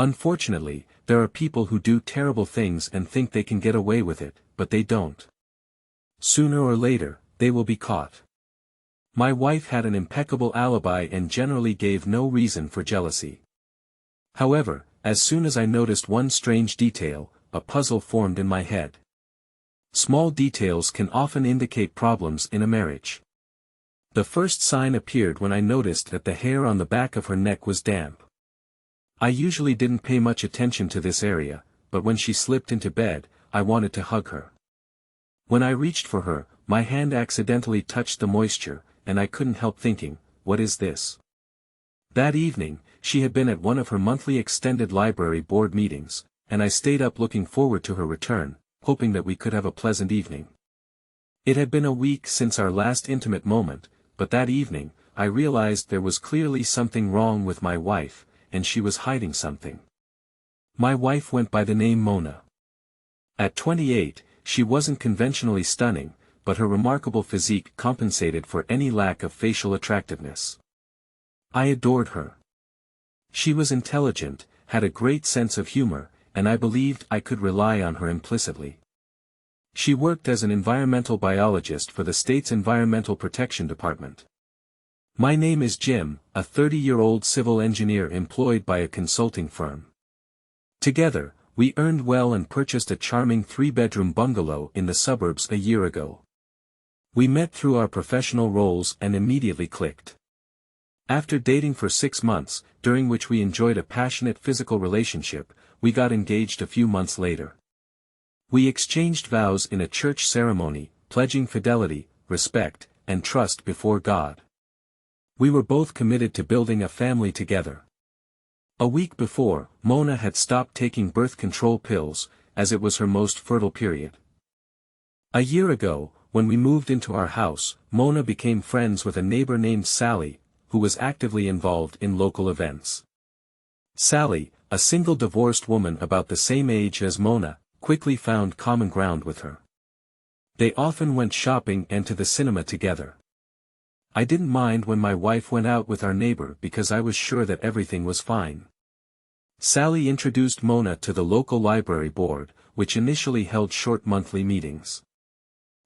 Unfortunately, there are people who do terrible things and think they can get away with it, but they don't. Sooner or later, they will be caught. My wife had an impeccable alibi and generally gave no reason for jealousy. However, as soon as I noticed one strange detail, a puzzle formed in my head. Small details can often indicate problems in a marriage. The first sign appeared when I noticed that the hair on the back of her neck was damp. I usually didn't pay much attention to this area, but when she slipped into bed, I wanted to hug her. When I reached for her, my hand accidentally touched the moisture, and I couldn't help thinking, what is this? That evening, she had been at one of her monthly extended library board meetings, and I stayed up looking forward to her return, hoping that we could have a pleasant evening. It had been a week since our last intimate moment, but that evening, I realized there was clearly something wrong with my wife, and she was hiding something. My wife went by the name Mona. At 28, she wasn't conventionally stunning, but her remarkable physique compensated for any lack of facial attractiveness. I adored her. She was intelligent, had a great sense of humor, and I believed I could rely on her implicitly. She worked as an environmental biologist for the state's Environmental Protection Department. My name is Jim, a 30-year-old civil engineer employed by a consulting firm. Together, we earned well and purchased a charming 3-bedroom bungalow in the suburbs a year ago. We met through our professional roles and immediately clicked. After dating for 6 months, during which we enjoyed a passionate physical relationship, we got engaged a few months later. We exchanged vows in a church ceremony, pledging fidelity, respect, and trust before God. We were both committed to building a family together. A week before, Mona had stopped taking birth control pills, as it was her most fertile period. A year ago, when we moved into our house, Mona became friends with a neighbor named Sally, who was actively involved in local events. Sally, a single divorced woman about the same age as Mona, quickly found common ground with her. They often went shopping and to the cinema together. I didn't mind when my wife went out with our neighbor because I was sure that everything was fine. Sally introduced Mona to the local library board, which initially held short monthly meetings.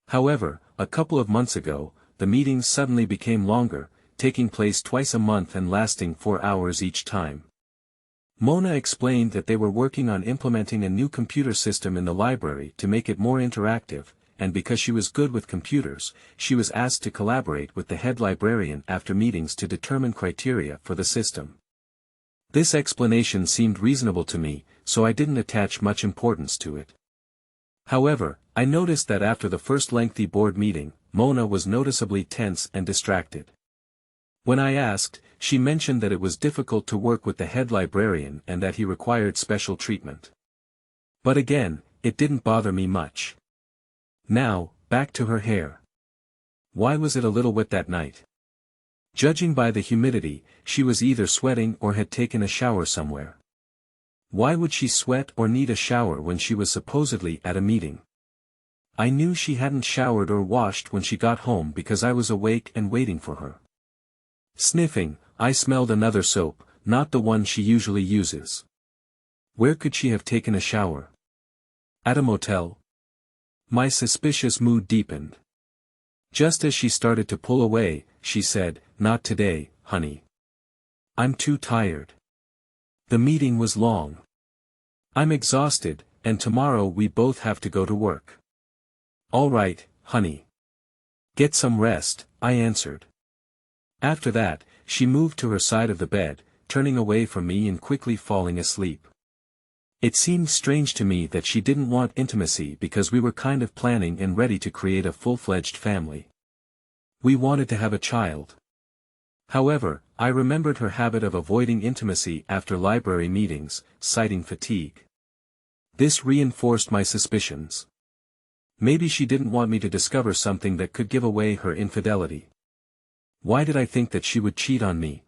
However, a couple of months ago, the meetings suddenly became longer, taking place twice a month and lasting 4 hours each time. Mona explained that they were working on implementing a new computer system in the library to make it more interactive, and because she was good with computers, she was asked to collaborate with the head librarian after meetings to determine criteria for the system. This explanation seemed reasonable to me, so I didn't attach much importance to it. However, I noticed that after the first lengthy board meeting, Mona was noticeably tense and distracted. When I asked, she mentioned that it was difficult to work with the head librarian and that he required special treatment. But again, it didn't bother me much. Now, back to her hair. Why was it a little wet that night? Judging by the humidity, she was either sweating or had taken a shower somewhere. Why would she sweat or need a shower when she was supposedly at a meeting? I knew she hadn't showered or washed when she got home because I was awake and waiting for her. Sniffing, I smelled another soap, not the one she usually uses. Where could she have taken a shower? At a motel? My suspicious mood deepened. Just as she started to pull away, she said, "Not today, honey. I'm too tired. The meeting was long. I'm exhausted, and tomorrow we both have to go to work." "All right, honey. Get some rest," I answered. After that, she moved to her side of the bed, turning away from me and quickly falling asleep. It seemed strange to me that she didn't want intimacy because we were kind of planning and ready to create a full-fledged family. We wanted to have a child. However, I remembered her habit of avoiding intimacy after library meetings, citing fatigue. This reinforced my suspicions. Maybe she didn't want me to discover something that could give away her infidelity. Why did I think that she would cheat on me?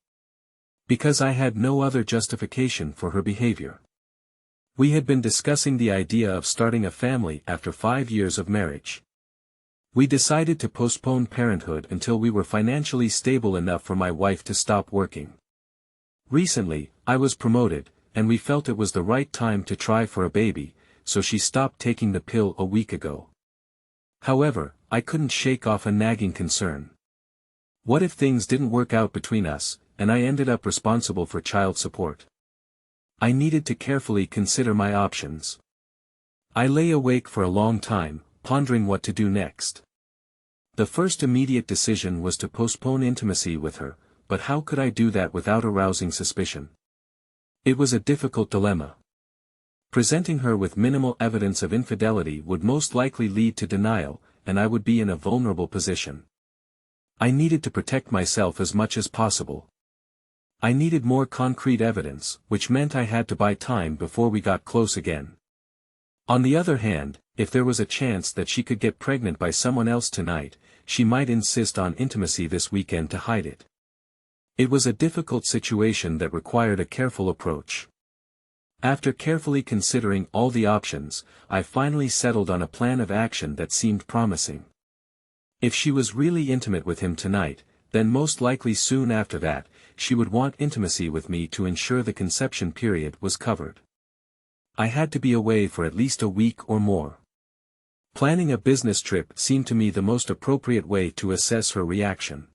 Because I had no other justification for her behavior. We had been discussing the idea of starting a family after 5 years of marriage. We decided to postpone parenthood until we were financially stable enough for my wife to stop working. Recently, I was promoted, and we felt it was the right time to try for a baby, so she stopped taking the pill a week ago. However, I couldn't shake off a nagging concern. What if things didn't work out between us, and I ended up responsible for child support? I needed to carefully consider my options. I lay awake for a long time, pondering what to do next. The first immediate decision was to postpone intimacy with her, but how could I do that without arousing suspicion? It was a difficult dilemma. Presenting her with minimal evidence of infidelity would most likely lead to denial, and I would be in a vulnerable position. I needed to protect myself as much as possible. I needed more concrete evidence, which meant I had to buy time before we got close again. On the other hand, if there was a chance that she could get pregnant by someone else tonight, she might insist on intimacy this weekend to hide it. It was a difficult situation that required a careful approach. After carefully considering all the options, I finally settled on a plan of action that seemed promising. If she was really intimate with him tonight, then most likely soon after that, she would want intimacy with me to ensure the conception period was covered. I had to be away for at least a week or more. Planning a business trip seemed to me the most appropriate way to assess her reaction.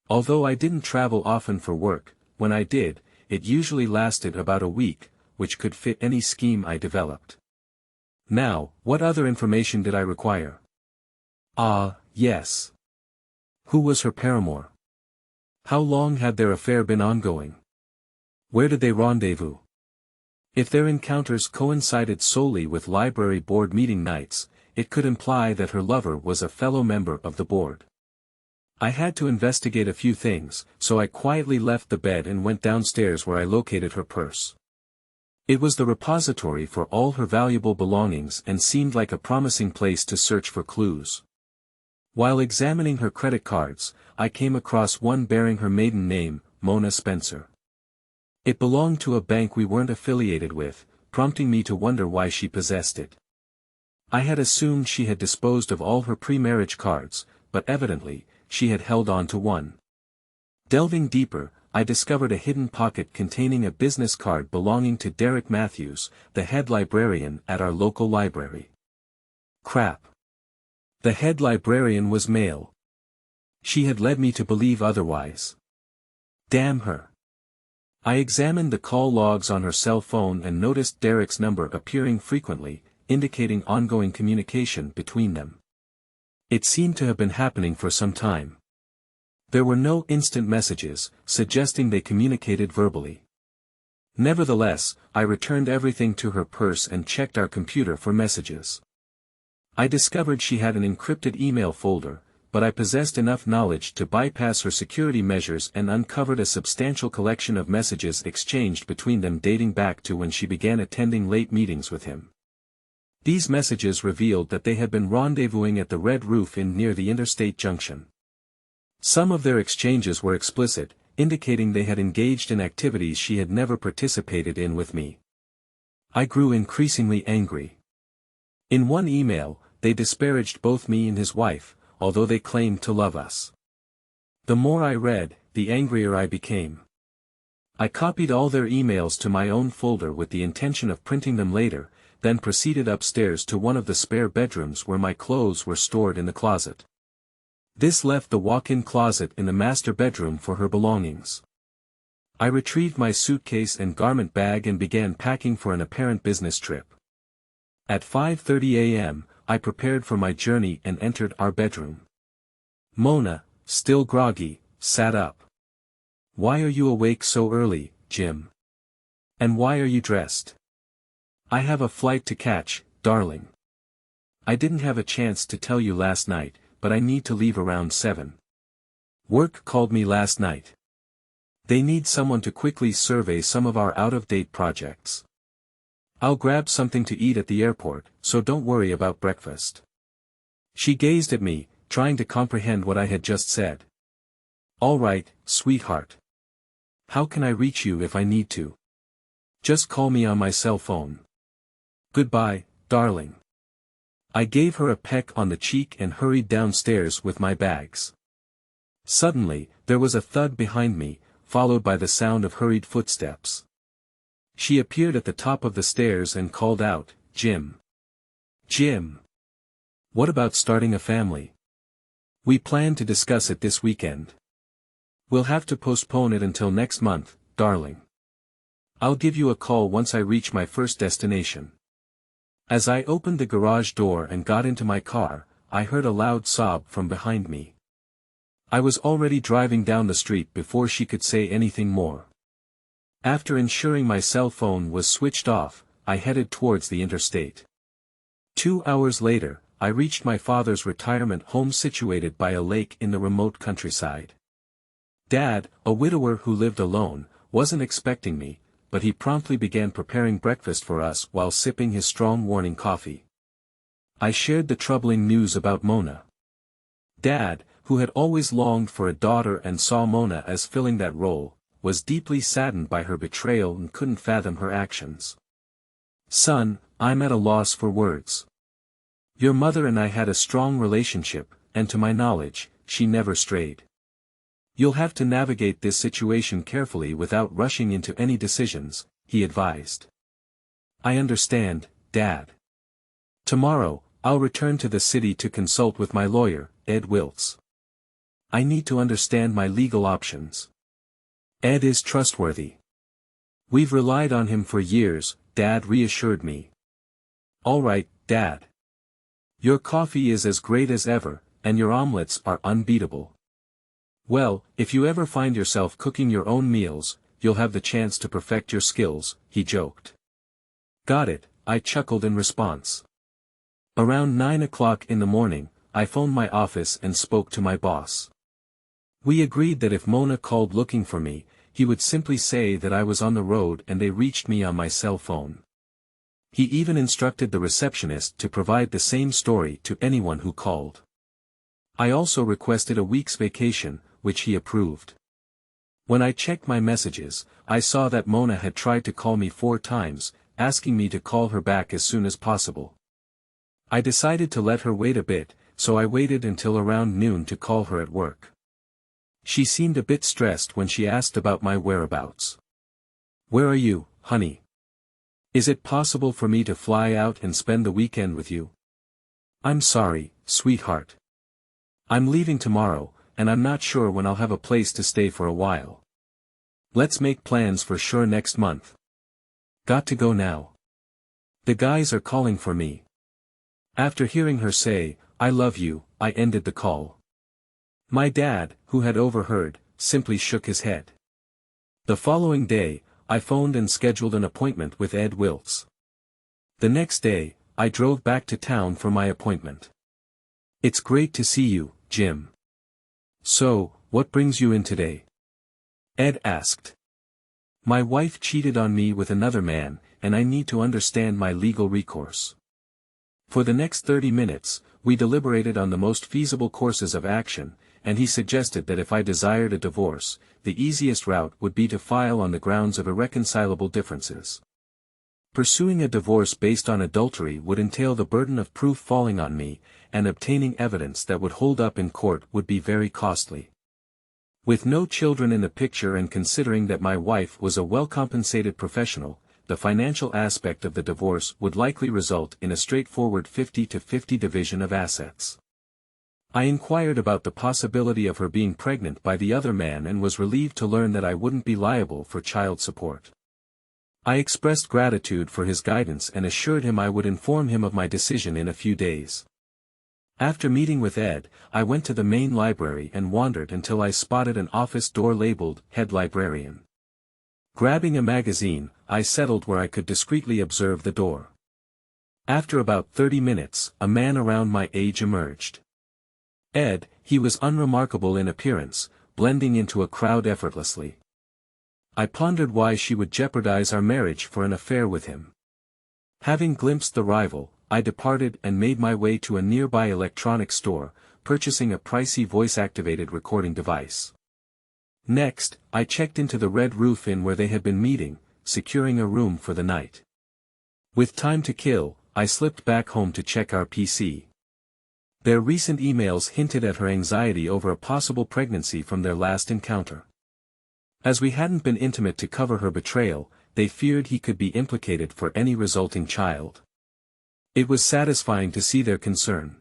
Although I didn't travel often for work, when I did, it usually lasted about a week, which could fit any scheme I developed. Now, what other information did I require? Yes. Who was her paramour? How long had their affair been ongoing? Where did they rendezvous? If their encounters coincided solely with library board meeting nights, it could imply that her lover was a fellow member of the board. I had to investigate a few things, so I quietly left the bed and went downstairs where I located her purse. It was the repository for all her valuable belongings and seemed like a promising place to search for clues. While examining her credit cards, I came across one bearing her maiden name, Mona Spencer. It belonged to a bank we weren't affiliated with, prompting me to wonder why she possessed it. I had assumed she had disposed of all her pre-marriage cards, but evidently, she had held on to one. Delving deeper, I discovered a hidden pocket containing a business card belonging to Derek Matthews, the head librarian at our local library. Crap. The head librarian was male. She had led me to believe otherwise. Damn her. I examined the call logs on her cell phone and noticed Derek's number appearing frequently, indicating ongoing communication between them. It seemed to have been happening for some time. There were no instant messages, suggesting they communicated verbally. Nevertheless, I returned everything to her purse and checked our computer for messages. I discovered she had an encrypted email folder, but I possessed enough knowledge to bypass her security measures and uncovered a substantial collection of messages exchanged between them dating back to when she began attending late meetings with him. These messages revealed that they had been rendezvousing at the Red Roof Inn near the interstate junction. Some of their exchanges were explicit, indicating they had engaged in activities she had never participated in with me. I grew increasingly angry. In one email, they disparaged both me and his wife, although they claimed to love us. The more I read, the angrier I became. I copied all their emails to my own folder with the intention of printing them later, then proceeded upstairs to one of the spare bedrooms where my clothes were stored in the closet. This left the walk-in closet in the master bedroom for her belongings. I retrieved my suitcase and garment bag and began packing for an apparent business trip. At 5:30 a.m., I prepared for my journey and entered our bedroom. Mona, still groggy, sat up. "Why are you awake so early, Jim? And why are you dressed?" "I have a flight to catch, darling. I didn't have a chance to tell you last night, but I need to leave around 7. Work called me last night. They need someone to quickly survey some of our out-of-date projects. I'll grab something to eat at the airport, so don't worry about breakfast." She gazed at me, trying to comprehend what I had just said. "All right, sweetheart. How can I reach you if I need to? Just call me on my cell phone. Goodbye, darling." I gave her a peck on the cheek and hurried downstairs with my bags. Suddenly, there was a thud behind me, followed by the sound of hurried footsteps. She appeared at the top of the stairs and called out, "Jim. Jim. What about starting a family? We plan to discuss it this weekend. We'll have to postpone it until next month, darling. I'll give you a call once I reach my first destination." As I opened the garage door and got into my car, I heard a loud sob from behind me. I was already driving down the street before she could say anything more. After ensuring my cell phone was switched off, I headed towards the interstate. 2 hours later, I reached my father's retirement home situated by a lake in the remote countryside. Dad, a widower who lived alone, wasn't expecting me, but he promptly began preparing breakfast for us while sipping his strong morning coffee. I shared the troubling news about Mona. Dad, who had always longed for a daughter and saw Mona as filling that role, was deeply saddened by her betrayal and couldn't fathom her actions. "Son, I'm at a loss for words. Your mother and I had a strong relationship, and to my knowledge, she never strayed. You'll have to navigate this situation carefully without rushing into any decisions," he advised. "I understand, Dad. Tomorrow, I'll return to the city to consult with my lawyer, Ed Wiltz. I need to understand my legal options. Ed is trustworthy. We've relied on him for years," Dad reassured me. "All right, Dad. Your coffee is as great as ever, and your omelets are unbeatable. Well, if you ever find yourself cooking your own meals, you'll have the chance to perfect your skills," he joked. "Got it," I chuckled in response. Around 9 o'clock in the morning, I phoned my office and spoke to my boss. We agreed that if Mona called looking for me, he would simply say that I was on the road and they reached me on my cell phone. He even instructed the receptionist to provide the same story to anyone who called. I also requested a week's vacation, which he approved. When I checked my messages, I saw that Mona had tried to call me 4 times, asking me to call her back as soon as possible. I decided to let her wait a bit, so I waited until around noon to call her at work. She seemed a bit stressed when she asked about my whereabouts. "Where are you, honey? Is it possible for me to fly out and spend the weekend with you?" "I'm sorry, sweetheart. I'm leaving tomorrow, and I'm not sure when I'll have a place to stay for a while. Let's make plans for sure next month. Got to go now. The guys are calling for me." After hearing her say, "I love you," I ended the call. My dad, who had overheard, simply shook his head. The following day, I phoned and scheduled an appointment with Ed Wiltz. The next day, I drove back to town for my appointment. "It's great to see you, Jim. So, what brings you in today?" Ed asked. "My wife cheated on me with another man, and I need to understand my legal recourse." For the next 30 minutes, we deliberated on the most feasible courses of action, and he suggested that if I desired a divorce, the easiest route would be to file on the grounds of irreconcilable differences. Pursuing a divorce based on adultery would entail the burden of proof falling on me, and obtaining evidence that would hold up in court would be very costly. With no children in the picture and considering that my wife was a well-compensated professional, the financial aspect of the divorce would likely result in a straightforward 50-50 division of assets. I inquired about the possibility of her being pregnant by the other man and was relieved to learn that I wouldn't be liable for child support. I expressed gratitude for his guidance and assured him I would inform him of my decision in a few days. After meeting with Ed, I went to the main library and wandered until I spotted an office door labeled Head Librarian. Grabbing a magazine, I settled where I could discreetly observe the door. After about 30 minutes, a man around my age emerged. Ed, he was unremarkable in appearance, blending into a crowd effortlessly. I pondered why she would jeopardize our marriage for an affair with him. Having glimpsed the rival, I departed and made my way to a nearby electronics store, purchasing a pricey voice-activated recording device. Next, I checked into the Red Roof Inn where they had been meeting, securing a room for the night. With time to kill, I slipped back home to check our PC. Their recent emails hinted at her anxiety over a possible pregnancy from their last encounter. As we hadn't been intimate to cover her betrayal, they feared he could be implicated for any resulting child. It was satisfying to see their concern.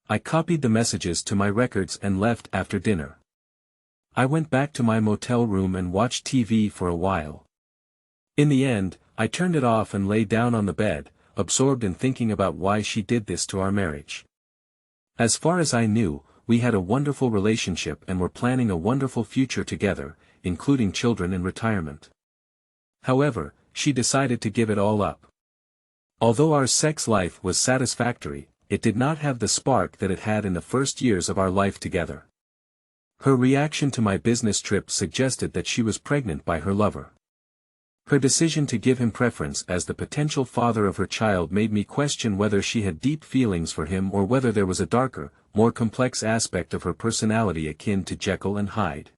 I copied the messages to my records and left after dinner. I went back to my motel room and watched TV for a while. In the end, I turned it off and lay down on the bed, absorbed in thinking about why she did this to our marriage. As far as I knew, we had a wonderful relationship and were planning a wonderful future together, including children in retirement. However, she decided to give it all up. Although our sex life was satisfactory, it did not have the spark that it had in the first years of our life together. Her reaction to my business trip suggested that she was pregnant by her lover. Her decision to give him preference as the potential father of her child made me question whether she had deep feelings for him or whether there was a darker, more complex aspect of her personality akin to Jekyll and Hyde.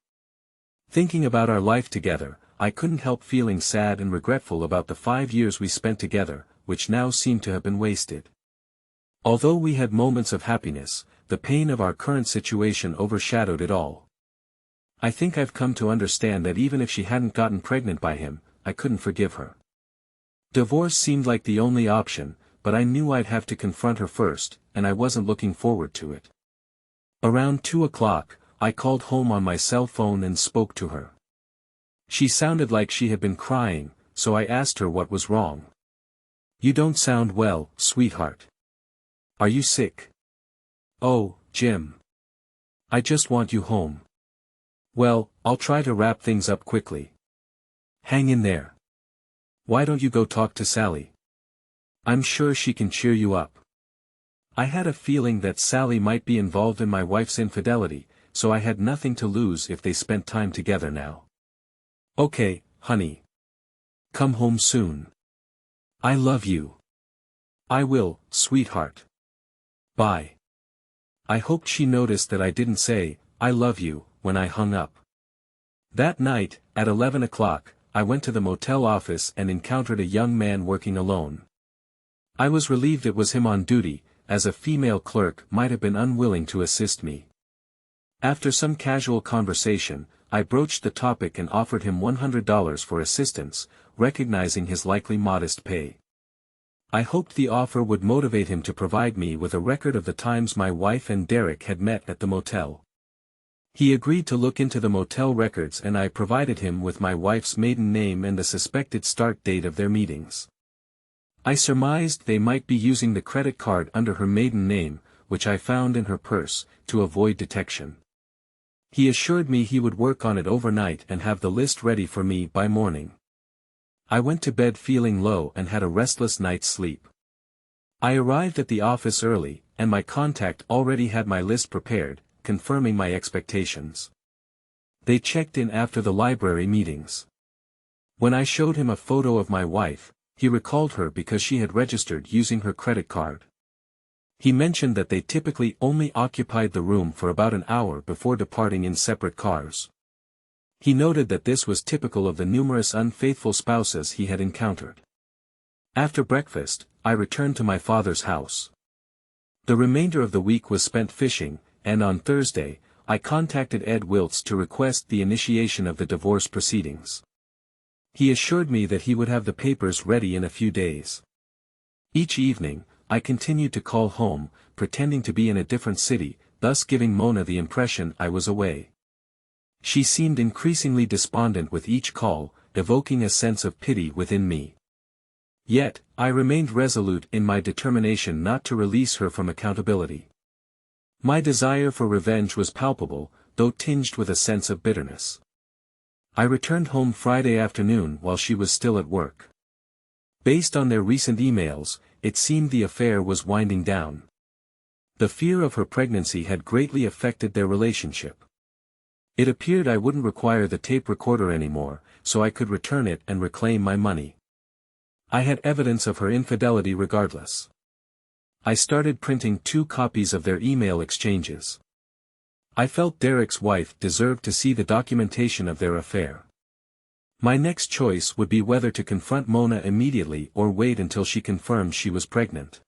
Thinking about our life together, I couldn't help feeling sad and regretful about the 5 years we spent together, which now seemed to have been wasted. Although we had moments of happiness, the pain of our current situation overshadowed it all. I think I've come to understand that even if she hadn't gotten pregnant by him, I couldn't forgive her. Divorce seemed like the only option, but I knew I'd have to confront her first, and I wasn't looking forward to it. Around 2 o'clock, I called home on my cell phone and spoke to her. She sounded like she had been crying, so I asked her what was wrong. "You don't sound well, sweetheart. Are you sick?" "Oh, Jim. I just want you home." "Well, I'll try to wrap things up quickly. Hang in there. Why don't you go talk to Sally? I'm sure she can cheer you up." I had a feeling that Sally might be involved in my wife's infidelity, so I had nothing to lose if they spent time together now. "Okay, honey. Come home soon. I love you." "I will, sweetheart. Bye." I hoped she noticed that I didn't say, "I love you," when I hung up. That night, at 11 o'clock, I went to the motel office and encountered a young man working alone. I was relieved it was him on duty, as a female clerk might have been unwilling to assist me. After some casual conversation, I broached the topic and offered him $100 for assistance, recognizing his likely modest pay. I hoped the offer would motivate him to provide me with a record of the times my wife and Derek had met at the motel. He agreed to look into the motel records and I provided him with my wife's maiden name and the suspected start date of their meetings. I surmised they might be using the credit card under her maiden name, which I found in her purse, to avoid detection. He assured me he would work on it overnight and have the list ready for me by morning. I went to bed feeling low and had a restless night's sleep. I arrived at the office early, and my contact already had my list prepared, confirming my expectations. They checked in after the library meetings. When I showed him a photo of my wife, he recalled her because she had registered using her credit card. He mentioned that they typically only occupied the room for about an hour before departing in separate cars. He noted that this was typical of the numerous unfaithful spouses he had encountered. After breakfast, I returned to my father's house. The remainder of the week was spent fishing, and on Thursday, I contacted Ed Wiltz to request the initiation of the divorce proceedings. He assured me that he would have the papers ready in a few days. Each evening, I continued to call home, pretending to be in a different city, thus giving Mona the impression I was away. She seemed increasingly despondent with each call, evoking a sense of pity within me. Yet, I remained resolute in my determination not to release her from accountability. My desire for revenge was palpable, though tinged with a sense of bitterness. I returned home Friday afternoon while she was still at work. Based on their recent emails, it seemed the affair was winding down. The fear of her pregnancy had greatly affected their relationship. It appeared I wouldn't require the tape recorder anymore, so I could return it and reclaim my money. I had evidence of her infidelity regardless. I started printing 2 copies of their email exchanges. I felt Derek's wife deserved to see the documentation of their affair. My next choice would be whether to confront Mona immediately or wait until she confirmed she was pregnant.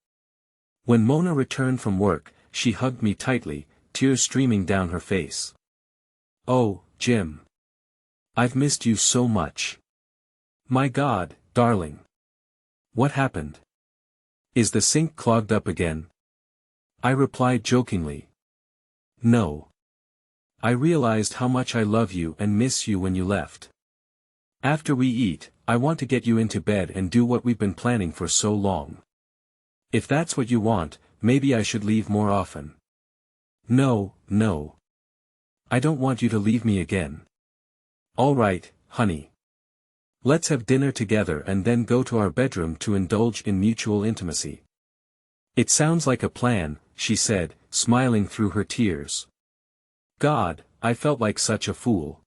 When Mona returned from work, she hugged me tightly, tears streaming down her face. "Oh, Jim. I've missed you so much." My God, darling. What happened? Is the sink clogged up again? I replied jokingly. No. I realized how much I love you and miss you when you left. After we eat, I want to get you into bed and do what we've been planning for so long. If that's what you want, maybe I should leave more often. No, no. I don't want you to leave me again. All right, honey. Let's have dinner together and then go to our bedroom to indulge in mutual intimacy. It sounds like a plan, she said, smiling through her tears. God, I felt like such a fool.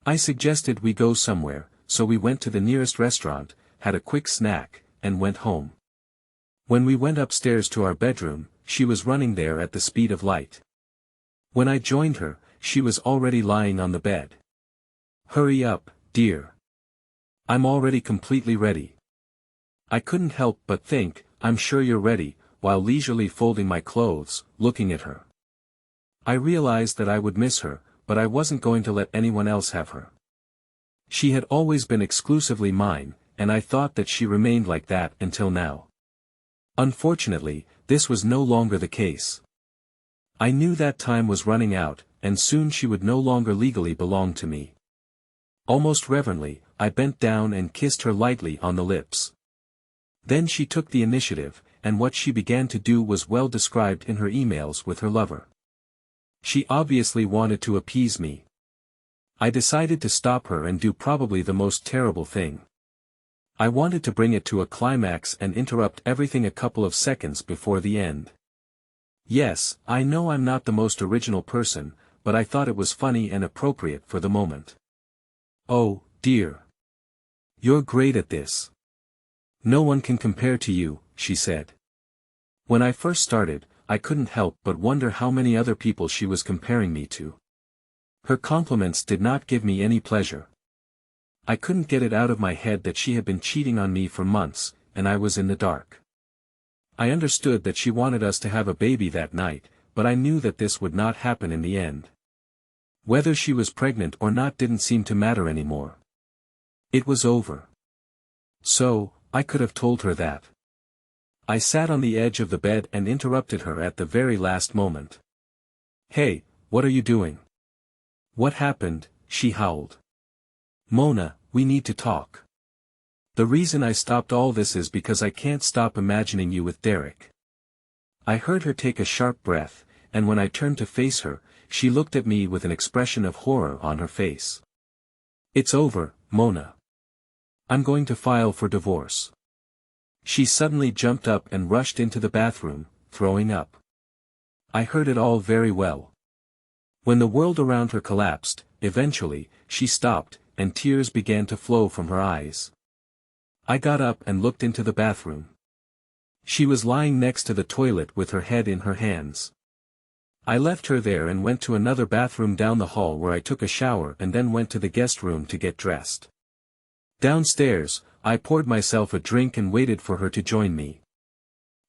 I suggested we go somewhere, so we went to the nearest restaurant, had a quick snack, and went home. When we went upstairs to our bedroom, she was running there at the speed of light. When I joined her, she was already lying on the bed. Hurry up, dear. I'm already completely ready. I couldn't help but think, I'm sure you're ready, while leisurely folding my clothes, looking at her. I realized that I would miss her, but I wasn't going to let anyone else have her. She had always been exclusively mine, and I thought that she remained like that until now. Unfortunately, this was no longer the case. I knew that time was running out, and soon she would no longer legally belong to me. Almost reverently, I bent down and kissed her lightly on the lips. Then she took the initiative, and what she began to do was well described in her emails with her lover. She obviously wanted to appease me. I decided to stop her and do probably the most terrible thing. I wanted to bring it to a climax and interrupt everything a couple of seconds before the end. Yes, I know I'm not the most original person, but I thought it was funny and appropriate for the moment. Oh, dear. You're great at this. No one can compare to you, she said. When I first started, I couldn't help but wonder how many other people she was comparing me to. Her compliments did not give me any pleasure. I couldn't get it out of my head that she had been cheating on me for months, and I was in the dark. I understood that she wanted us to have a baby that night, but I knew that this would not happen in the end. Whether she was pregnant or not didn't seem to matter anymore. It was over. So, I could have told her that. I sat on the edge of the bed and interrupted her at the very last moment. Hey, what are you doing? What happened? She howled. Mona, we need to talk. The reason I stopped all this is because I can't stop imagining you with Derek. I heard her take a sharp breath, and when I turned to face her, she looked at me with an expression of horror on her face. It's over, Mona. I'm going to file for divorce. She suddenly jumped up and rushed into the bathroom, throwing up. I heard it all very well. When the world around her collapsed, eventually, she stopped, and tears began to flow from her eyes. I got up and looked into the bathroom. She was lying next to the toilet with her head in her hands. I left her there and went to another bathroom down the hall where I took a shower and then went to the guest room to get dressed. Downstairs, I poured myself a drink and waited for her to join me.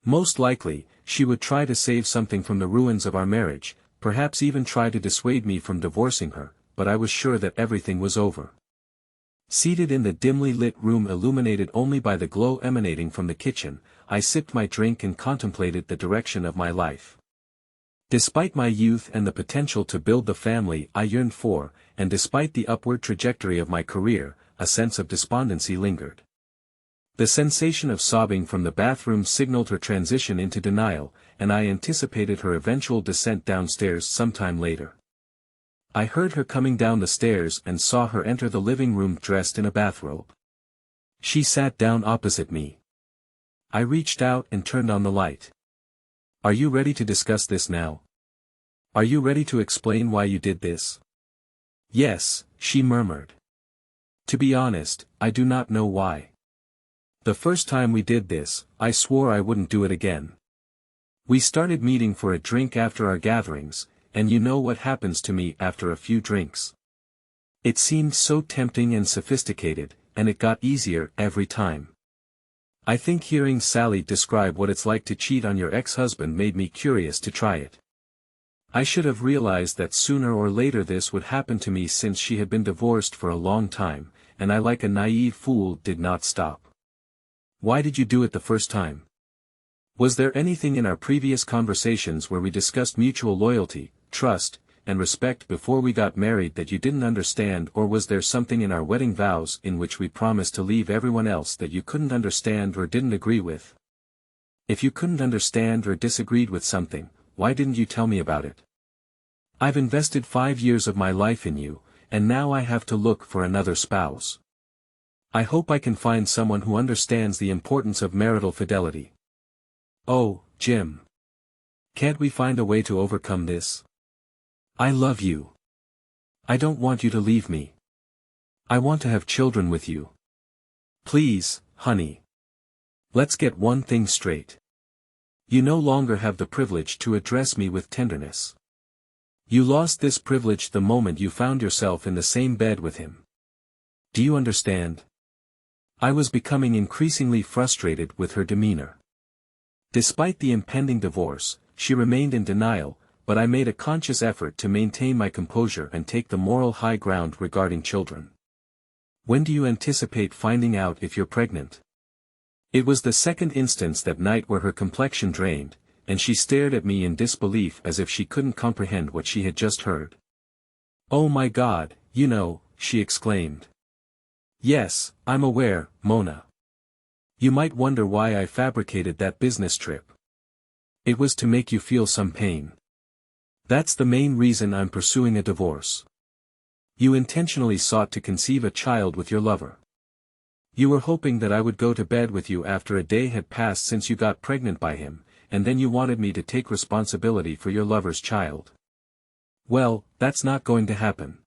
Most likely, she would try to save something from the ruins of our marriage, perhaps even try to dissuade me from divorcing her, but I was sure that everything was over. Seated in the dimly lit room illuminated only by the glow emanating from the kitchen, I sipped my drink and contemplated the direction of my life. Despite my youth and the potential to build the family I yearned for, and despite the upward trajectory of my career, a sense of despondency lingered. The sensation of sobbing from the bathroom signaled her transition into denial, and I anticipated her eventual descent downstairs sometime later. I heard her coming down the stairs and saw her enter the living room dressed in a bathrobe. She sat down opposite me. I reached out and turned on the light. Are you ready to discuss this now? Are you ready to explain why you did this? Yes, she murmured. To be honest, I do not know why. The first time we did this, I swore I wouldn't do it again. We started meeting for a drink after our gatherings, and you know what happens to me after a few drinks. It seemed so tempting and sophisticated, and it got easier every time. I think hearing Sally describe what it's like to cheat on your ex-husband made me curious to try it. I should have realized that sooner or later this would happen to me since she had been divorced for a long time, and I, like a naive fool, did not stop. Why did you do it the first time? Was there anything in our previous conversations where we discussed mutual loyalty, trust, and respect before we got married that you didn't understand, or was there something in our wedding vows in which we promised to leave everyone else that you couldn't understand or didn't agree with? If you couldn't understand or disagreed with something, why didn't you tell me about it? I've invested 5 years of my life in you, and now I have to look for another spouse. I hope I can find someone who understands the importance of marital fidelity. Oh, Jim. Can't we find a way to overcome this? I love you. I don't want you to leave me. I want to have children with you. Please, honey. Let's get one thing straight. You no longer have the privilege to address me with tenderness. You lost this privilege the moment you found yourself in the same bed with him. Do you understand? I was becoming increasingly frustrated with her demeanor. Despite the impending divorce, she remained in denial, but I made a conscious effort to maintain my composure and take the moral high ground regarding children. When do you anticipate finding out if you're pregnant? It was the second instance that night where her complexion drained, and she stared at me in disbelief as if she couldn't comprehend what she had just heard. Oh my God, you know, she exclaimed. Yes, I'm aware, Mona. You might wonder why I fabricated that business trip. It was to make you feel some pain. That's the main reason I'm pursuing a divorce. You intentionally sought to conceive a child with your lover. You were hoping that I would go to bed with you after a day had passed since you got pregnant by him, and then you wanted me to take responsibility for your lover's child. Well, that's not going to happen.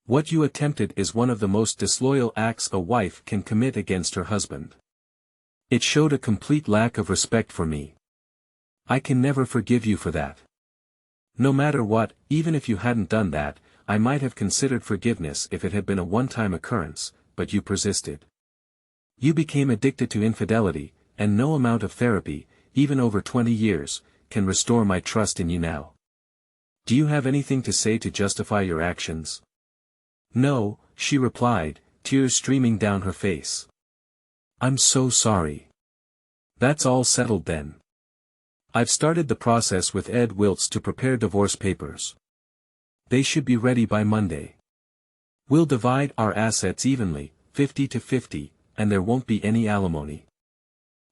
What you attempted is one of the most disloyal acts a wife can commit against her husband. It showed a complete lack of respect for me. I can never forgive you for that. No matter what, even if you hadn't done that, I might have considered forgiveness if it had been a one-time occurrence, but you persisted. You became addicted to infidelity, and no amount of therapy, even over 20 years, can restore my trust in you now. Do you have anything to say to justify your actions? No, she replied, tears streaming down her face. I'm so sorry. That's all settled then. I've started the process with Ed Wiltz to prepare divorce papers. They should be ready by Monday. We'll divide our assets evenly, 50-50, and there won't be any alimony.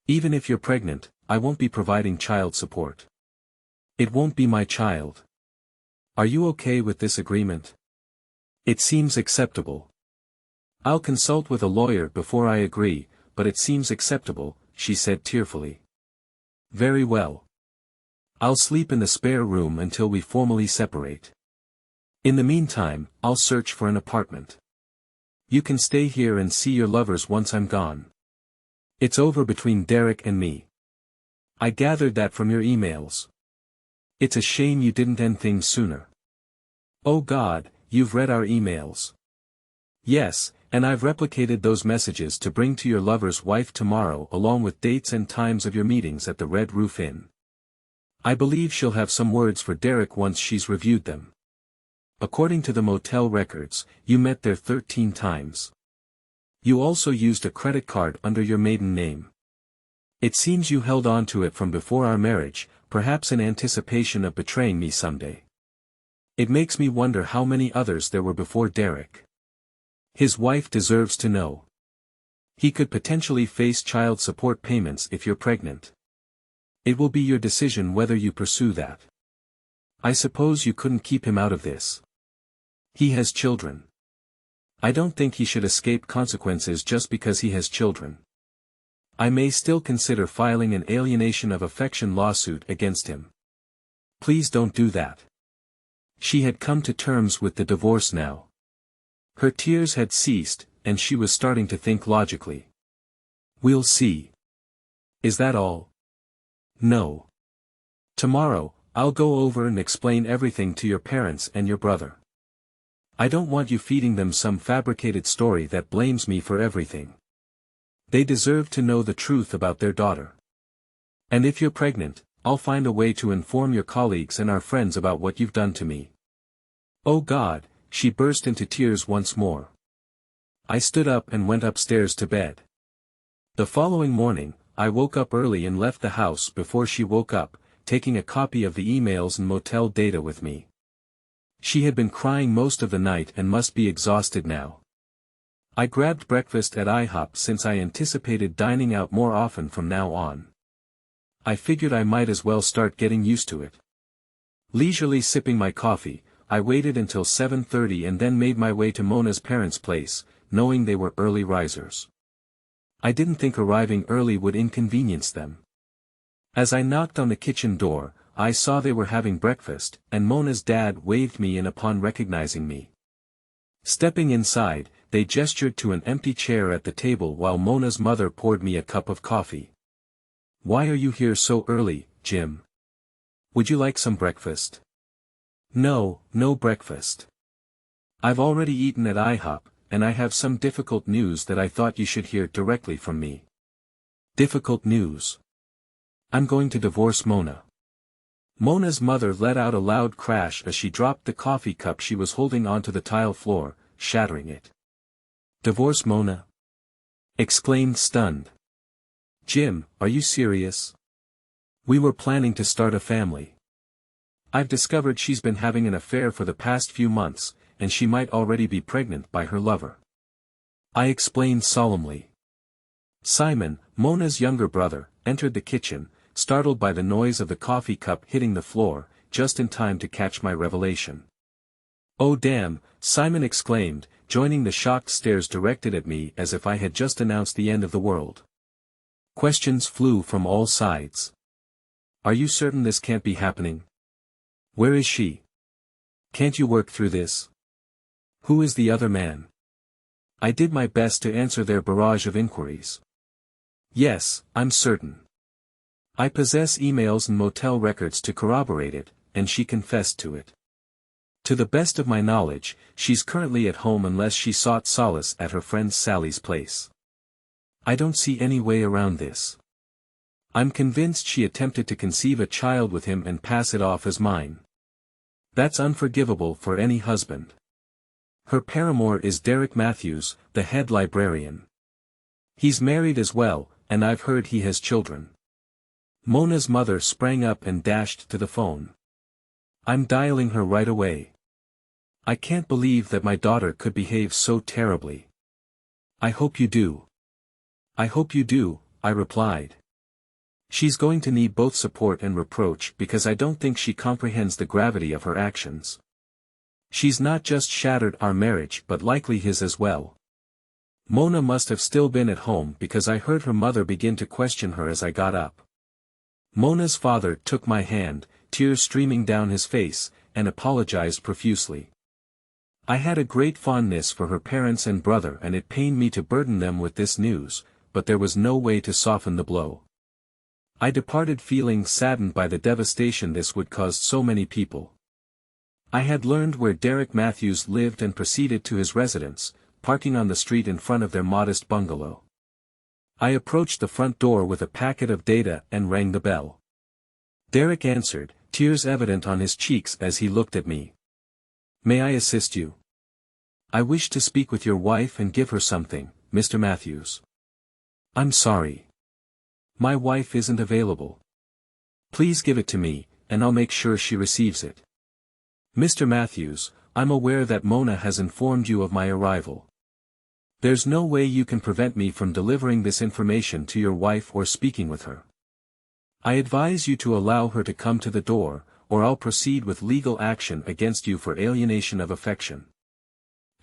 Even if you're pregnant, I won't be providing child support. It won't be my child. Are you okay with this agreement? It seems acceptable. I'll consult with a lawyer before I agree, but it seems acceptable, she said tearfully. Very well. I'll sleep in the spare room until we formally separate. In the meantime, I'll search for an apartment. You can stay here and see your lovers once I'm gone. It's over between Derek and me. I gathered that from your emails. It's a shame you didn't end things sooner. Oh God, you've read our emails. Yes, and I've replicated those messages to bring to your lover's wife tomorrow along with dates and times of your meetings at the Red Roof Inn. I believe she'll have some words for Derek once she's reviewed them. According to the motel records, you met there 13 times. You also used a credit card under your maiden name. It seems you held on to it from before our marriage, perhaps in anticipation of betraying me someday. It makes me wonder how many others there were before Derek. His wife deserves to know. He could potentially face child support payments if you're pregnant. It will be your decision whether you pursue that. I suppose you couldn't keep him out of this. He has children. I don't think he should escape consequences just because he has children. I may still consider filing an alienation of affection lawsuit against him. Please don't do that. She had come to terms with the divorce now. Her tears had ceased, and she was starting to think logically. We'll see. Is that all? No. Tomorrow, I'll go over and explain everything to your parents and your brother. I don't want you feeding them some fabricated story that blames me for everything. They deserve to know the truth about their daughter. And if you're pregnant, I'll find a way to inform your colleagues and our friends about what you've done to me. Oh God, she burst into tears once more. I stood up and went upstairs to bed. The following morning, I woke up early and left the house before she woke up, taking a copy of the emails and motel data with me. She had been crying most of the night and must be exhausted now. I grabbed breakfast at IHOP since I anticipated dining out more often from now on. I figured I might as well start getting used to it. Leisurely sipping my coffee, I waited until 7:30 and then made my way to Mona's parents' place, knowing they were early risers. I didn't think arriving early would inconvenience them. As I knocked on the kitchen door, I saw they were having breakfast, and Mona's dad waved me in upon recognizing me. Stepping inside, they gestured to an empty chair at the table while Mona's mother poured me a cup of coffee. "Why are you here so early, Jim? Would you like some breakfast?" "No, no breakfast. I've already eaten at IHOP, and I have some difficult news that I thought you should hear directly from me." "Difficult news?" "I'm going to divorce Mona." Mona's mother let out a loud crash as she dropped the coffee cup she was holding onto the tile floor, shattering it. "Divorce Mona?" exclaimed stunned. "Jim, are you serious? We were planning to start a family. I've discovered she's been having an affair for the past few months, and she might already be pregnant by her lover," I explained solemnly. Simon, Mona's younger brother, entered the kitchen, startled by the noise of the coffee cup hitting the floor, just in time to catch my revelation. "Oh damn," Simon exclaimed, joining the shocked stares directed at me as if I had just announced the end of the world. Questions flew from all sides. "Are you certain this can't be happening? Where is she? Can't you work through this? Who is the other man?" I did my best to answer their barrage of inquiries. "Yes, I'm certain. I possess emails and motel records to corroborate it, and she confessed to it. To the best of my knowledge, she's currently at home unless she sought solace at her friend Sally's place. I don't see any way around this. I'm convinced she attempted to conceive a child with him and pass it off as mine. That's unforgivable for any husband. Her paramour is Derek Matthews, the head librarian. He's married as well, and I've heard he has children." Mona's mother sprang up and dashed to the phone. "I'm dialing her right away. I can't believe that my daughter could behave so terribly." "I hope you do." "I hope you do," I replied. "She's going to need both support and reproach because I don't think she comprehends the gravity of her actions. She's not just shattered our marriage but likely his as well." Mona must have still been at home because I heard her mother begin to question her as I got up. Mona's father took my hand, tears streaming down his face, and apologized profusely. I had a great fondness for her parents and brother and it pained me to burden them with this news, but there was no way to soften the blow. I departed feeling saddened by the devastation this would cause so many people. I had learned where Derek Matthews lived and proceeded to his residence, parking on the street in front of their modest bungalow. I approached the front door with a packet of data and rang the bell. Derek answered, tears evident on his cheeks as he looked at me. "May I assist you?" "I wish to speak with your wife and give her something, Mr. Matthews." "I'm sorry. My wife isn't available. Please give it to me, and I'll make sure she receives it." "Mr. Matthews, I'm aware that Mona has informed you of my arrival. There's no way you can prevent me from delivering this information to your wife or speaking with her. I advise you to allow her to come to the door, or I'll proceed with legal action against you for alienation of affection."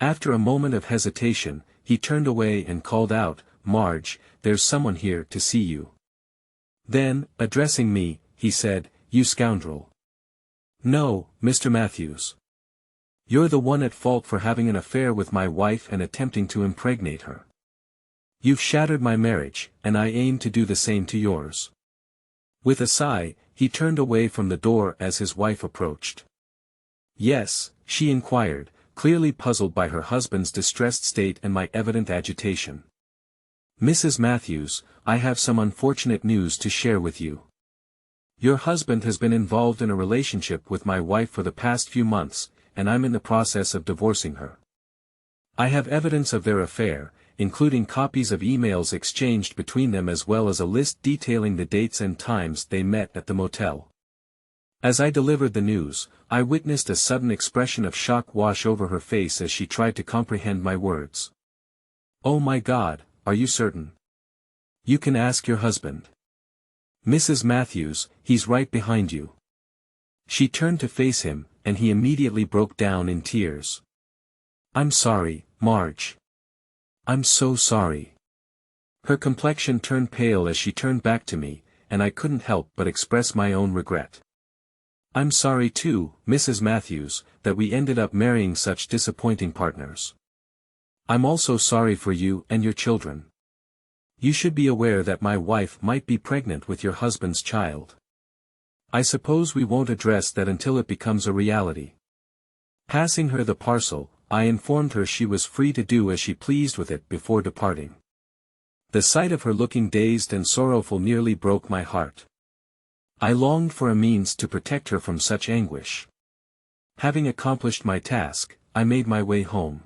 After a moment of hesitation, he turned away and called out, "Marge, there's someone here to see you." Then, addressing me, he said, "You scoundrel. No, Mr. Matthews. You're the one at fault for having an affair with my wife and attempting to impregnate her. You've shattered my marriage, and I aim to do the same to yours." With a sigh, he turned away from the door as his wife approached. "Yes," she inquired, clearly puzzled by her husband's distressed state and my evident agitation. "Mrs. Matthews, I have some unfortunate news to share with you. Your husband has been involved in a relationship with my wife for the past few months, and I'm in the process of divorcing her." I have evidence of their affair, including copies of emails exchanged between them as well as a list detailing the dates and times they met at the motel. As I delivered the news, I witnessed a sudden expression of shock wash over her face as she tried to comprehend my words. "Oh my God, are you certain? You can ask your husband. Mrs. Matthews, he's right behind you." She turned to face him, and he immediately broke down in tears. "I'm sorry, Marge. I'm so sorry." Her complexion turned pale as she turned back to me, and I couldn't help but express my own regret. "I'm sorry too, Mrs. Matthews, that we ended up marrying such disappointing partners. I'm also sorry for you and your children. You should be aware that my wife might be pregnant with your husband's child. I suppose we won't address that until it becomes a reality." Passing her the parcel, I informed her she was free to do as she pleased with it before departing. The sight of her looking dazed and sorrowful nearly broke my heart. I longed for a means to protect her from such anguish. Having accomplished my task, I made my way home.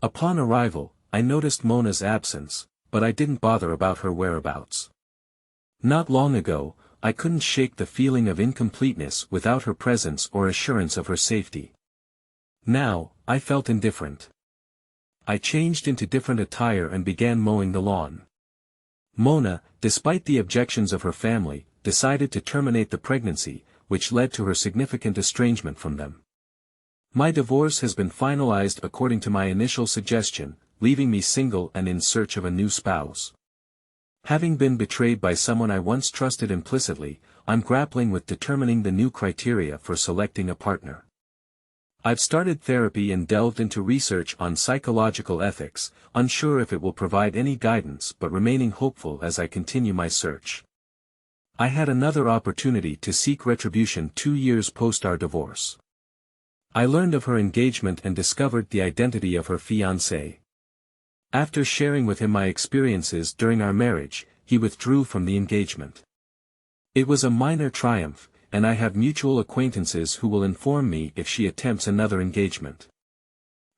Upon arrival, I noticed Mona's absence, but I didn't bother about her whereabouts. Not long ago, I couldn't shake the feeling of incompleteness without her presence or assurance of her safety. Now, I felt indifferent. I changed into different attire and began mowing the lawn. Mona, despite the objections of her family, decided to terminate the pregnancy, which led to her significant estrangement from them. My divorce has been finalized according to my initial suggestion, leaving me single and in search of a new spouse. Having been betrayed by someone I once trusted implicitly, I'm grappling with determining the new criteria for selecting a partner. I've started therapy and delved into research on psychological ethics, unsure if it will provide any guidance but remaining hopeful as I continue my search. I had another opportunity to seek retribution 2 years post our divorce. I learned of her engagement and discovered the identity of her fiancé. After sharing with him my experiences during our marriage, he withdrew from the engagement. It was a minor triumph, and I have mutual acquaintances who will inform me if she attempts another engagement.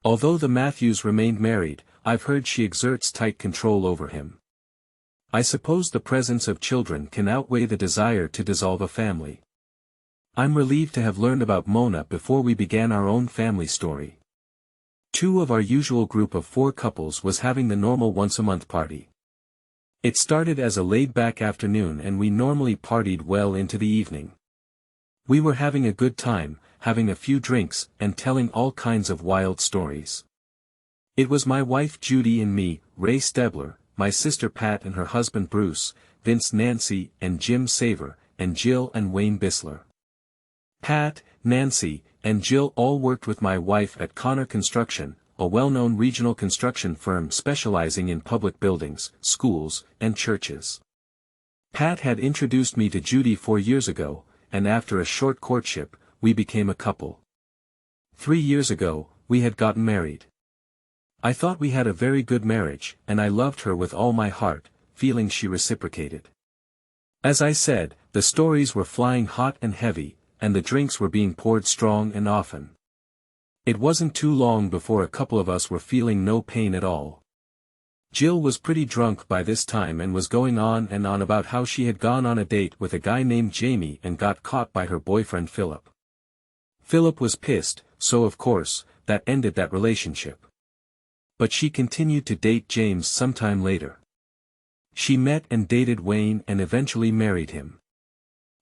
Although the Matthews remained married, I've heard she exerts tight control over him. I suppose the presence of children can outweigh the desire to dissolve a family. I'm relieved to have learned about Mona before we began our own family story. 2 of our usual group of 4 couples was having the normal once-a-month party. It started as a laid-back afternoon and we normally partied well into the evening. We were having a good time, having a few drinks and telling all kinds of wild stories. It was my wife Judy and me, Ray Stebler, my sister Pat and her husband Bruce, Vince Nancy and Jim Saver, and Jill and Wayne Bisler. Pat, Nancy, and Jill all worked with my wife at Connor Construction, a well-known regional construction firm specializing in public buildings, schools, and churches. Pat had introduced me to Judy 4 years ago, and after a short courtship, we became a couple. 3 years ago, we had gotten married. I thought we had a very good marriage, and I loved her with all my heart, feeling she reciprocated. As I said, the stories were flying hot and heavy, and the drinks were being poured strong and often. It wasn't too long before a couple of us were feeling no pain at all. Jill was pretty drunk by this time and was going on and on about how she had gone on a date with a guy named Jamie and got caught by her boyfriend Philip. Philip was pissed, so of course, that ended that relationship. But she continued to date James sometime later. She met and dated Wayne and eventually married him.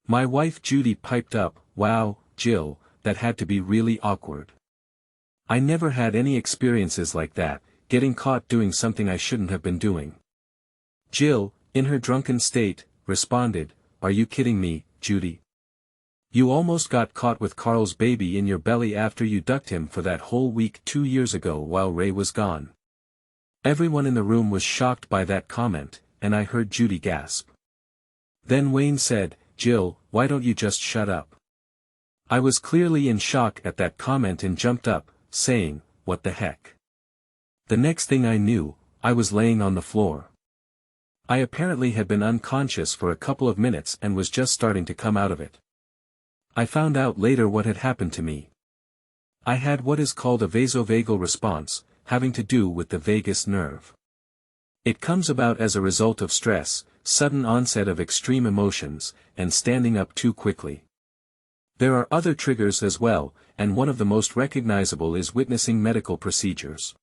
My wife Judy piped up, "Wow, Jill, that had to be really awkward. I never had any experiences like that, getting caught doing something I shouldn't have been doing." Jill, in her drunken state, responded, "Are you kidding me, Judy? You almost got caught with Carl's baby in your belly after you ducked him for that whole week 2 years ago while Ray was gone." Everyone in the room was shocked by that comment, and I heard Judy gasp. Then Wayne said, "Jill, why don't you just shut up?" I was clearly in shock at that comment and jumped up, saying, "What the heck?" The next thing I knew, I was laying on the floor. I apparently had been unconscious for a couple of minutes and was just starting to come out of it. I found out later what had happened to me. I had what is called a vasovagal response, having to do with the vagus nerve. It comes about as a result of stress, sudden onset of extreme emotions, and standing up too quickly. There are other triggers as well, and one of the most recognizable is witnessing medical procedures.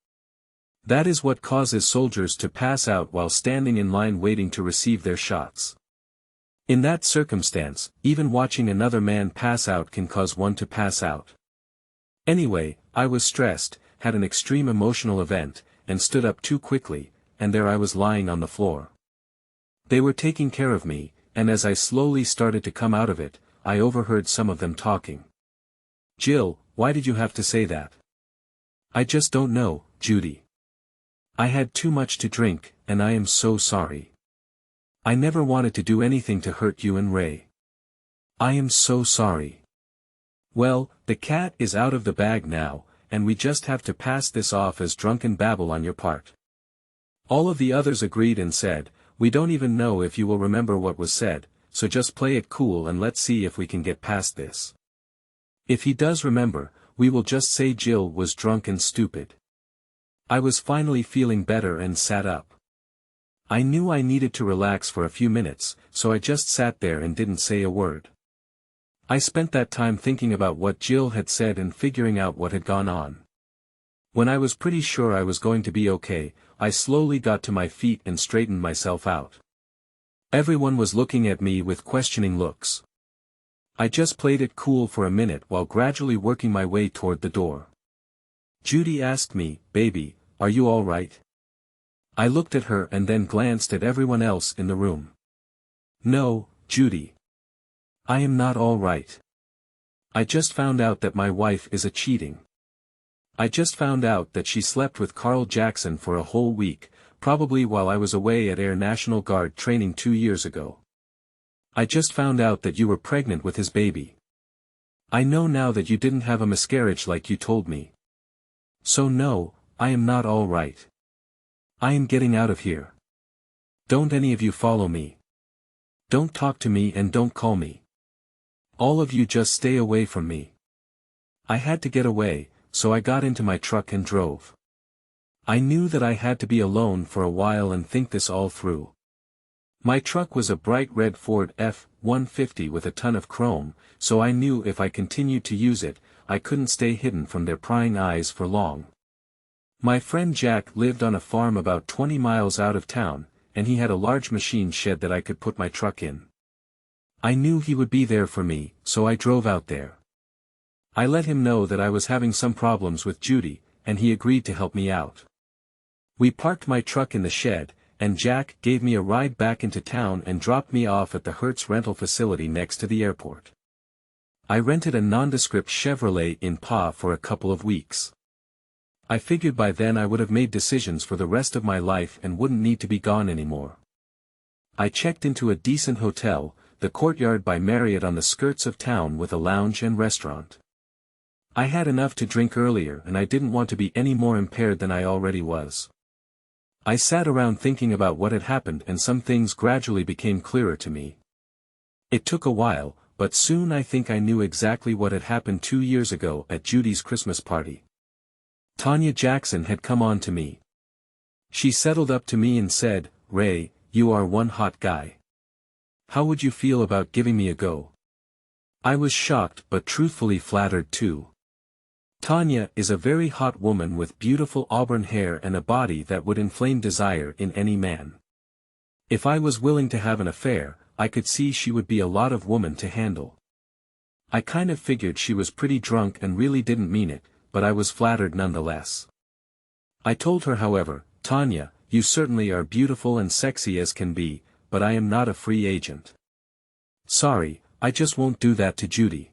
That is what causes soldiers to pass out while standing in line waiting to receive their shots. In that circumstance, even watching another man pass out can cause one to pass out. Anyway, I was stressed, had an extreme emotional event, and stood up too quickly, and there I was lying on the floor. They were taking care of me, and as I slowly started to come out of it, I overheard some of them talking. "Jill, why did you have to say that?" "I just don't know, Judy. I had too much to drink, and I am so sorry. I never wanted to do anything to hurt you and Ray. I am so sorry. Well, the cat is out of the bag now, and we just have to pass this off as drunken babble on your part." All of the others agreed and said, "We don't even know if you will remember what was said, so just play it cool and let's see if we can get past this. If he does remember, we will just say Jill was drunk and stupid." I was finally feeling better and sat up. I knew I needed to relax for a few minutes, so I just sat there and didn't say a word. I spent that time thinking about what Jill had said and figuring out what had gone on. When I was pretty sure I was going to be okay, I slowly got to my feet and straightened myself out. Everyone was looking at me with questioning looks. I just played it cool for a minute while gradually working my way toward the door. Judy asked me, "Baby, are you all right?" I looked at her and then glanced at everyone else in the room. "No, Judy. I am not all right. I just found out that my wife is a cheating. I just found out that she slept with Carl Jackson for a whole week, probably while I was away at Air National Guard training 2 years ago. I just found out that you were pregnant with his baby. I know now that you didn't have a miscarriage like you told me. So no, I am not all right. I am getting out of here. Don't any of you follow me. Don't talk to me and don't call me. All of you just stay away from me." I had to get away, so I got into my truck and drove. I knew that I had to be alone for a while and think this all through. My truck was a bright red Ford F-150 with a ton of chrome, so I knew if I continued to use it, I couldn't stay hidden from their prying eyes for long. My friend Jack lived on a farm about 20 miles out of town, and he had a large machine shed that I could put my truck in. I knew he would be there for me, so I drove out there. I let him know that I was having some problems with Judy, and he agreed to help me out. We parked my truck in the shed, and Jack gave me a ride back into town and dropped me off at the Hertz rental facility next to the airport. I rented a nondescript Chevrolet Impala for a couple of weeks. I figured by then I would have made decisions for the rest of my life and wouldn't need to be gone anymore. I checked into a decent hotel, the Courtyard by Marriott on the skirts of town with a lounge and restaurant. I had enough to drink earlier and I didn't want to be any more impaired than I already was. I sat around thinking about what had happened and some things gradually became clearer to me. It took a while, but soon I think I knew exactly what had happened 2 years ago at Judy's Christmas party. Tanya Jackson had come on to me. She settled up to me and said, "Ray, you are one hot guy. How would you feel about giving me a go?" I was shocked but truthfully flattered too. Tanya is a very hot woman with beautiful auburn hair and a body that would inflame desire in any man. If I was willing to have an affair, I could see she would be a lot of woman to handle. I kind of figured she was pretty drunk and really didn't mean it, but I was flattered nonetheless. I told her however, "Tanya, you certainly are beautiful and sexy as can be, but I am not a free agent. Sorry, I just won't do that to Judy."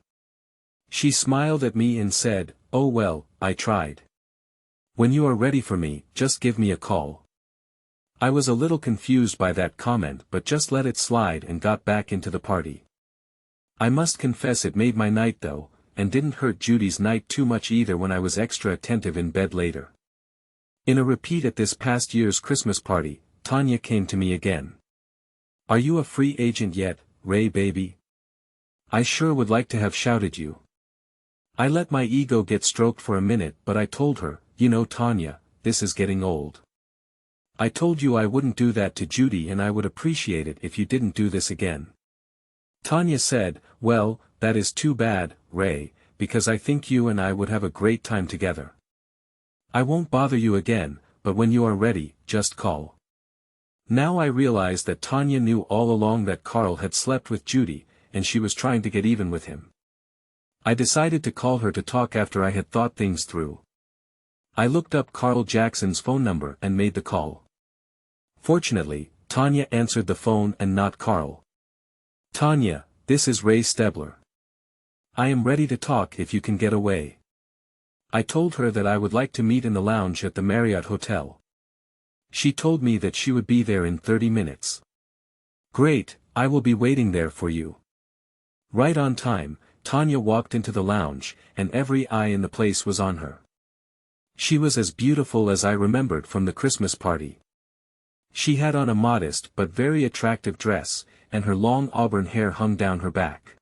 She smiled at me and said, "Oh well, I tried. When you are ready for me, just give me a call." I was a little confused by that comment but just let it slide and got back into the party. I must confess it made my night though, and didn't hurt Judy's night too much either when I was extra attentive in bed later. In a repeat at this past year's Christmas party, Tanya came to me again. "Are you a free agent yet, Ray baby? I sure would like to have shouted you." I let my ego get stroked for a minute but I told her, "You know Tanya, this is getting old. I told you I wouldn't do that to Judy and I would appreciate it if you didn't do this again. Tanya said, well, that is too bad, Ray, because I think you and I would have a great time together. I won't bother you again, but when you are ready, just call. Now I realized that Tanya knew all along that Carl had slept with Judy, and she was trying to get even with him. I decided to call her to talk after I had thought things through. I looked up Carl Jackson's phone number and made the call. Fortunately, Tanya answered the phone and not Carl. Tanya, this is Ray Stebler. I am ready to talk if you can get away. I told her that I would like to meet in the lounge at the Marriott Hotel. She told me that she would be there in 30 minutes. Great, I will be waiting there for you. Right on time, Tanya walked into the lounge, and every eye in the place was on her. She was as beautiful as I remembered from the Christmas party. She had on a modest but very attractive dress, and her long auburn hair hung down her back.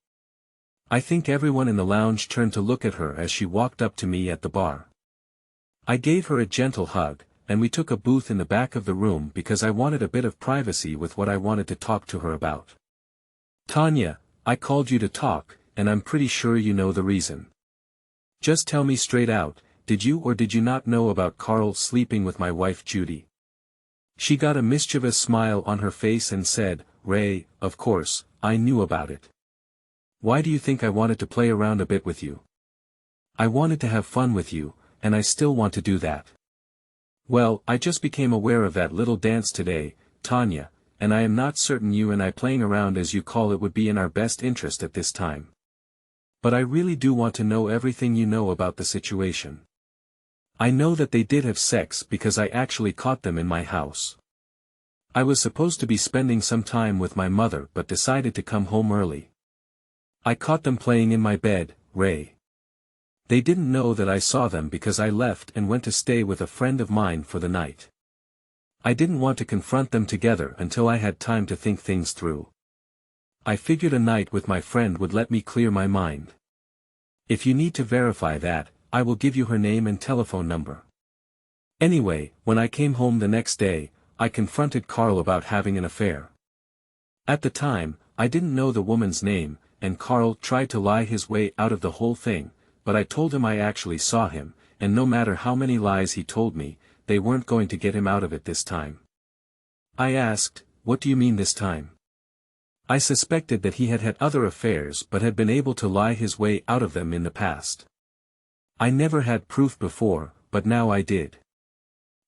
I think everyone in the lounge turned to look at her as she walked up to me at the bar. I gave her a gentle hug, and we took a booth in the back of the room because I wanted a bit of privacy with what I wanted to talk to her about. Tanya, I called you to talk, and I'm pretty sure you know the reason. Just tell me straight out, did you or did you not know about Carl sleeping with my wife Judy? She got a mischievous smile on her face and said, Ray, of course, I knew about it. Why do you think I wanted to play around a bit with you? I wanted to have fun with you, and I still want to do that. Well, I just became aware of that little dance today, Tanya, and I am not certain you and I playing around as you call it would be in our best interest at this time. But I really do want to know everything you know about the situation. I know that they did have sex because I actually caught them in my house. I was supposed to be spending some time with my mother but decided to come home early. I caught them playing in my bed, Ray. They didn't know that I saw them because I left and went to stay with a friend of mine for the night. I didn't want to confront them together until I had time to think things through. I figured a night with my friend would let me clear my mind. If you need to verify that, I will give you her name and telephone number. Anyway, when I came home the next day, I confronted Carl about having an affair. At the time, I didn't know the woman's name, and Carl tried to lie his way out of the whole thing, but I told him I actually saw him, and no matter how many lies he told me, they weren't going to get him out of it this time. I asked, what do you mean this time? I suspected that he had had other affairs but had been able to lie his way out of them in the past. I never had proof before, but now I did.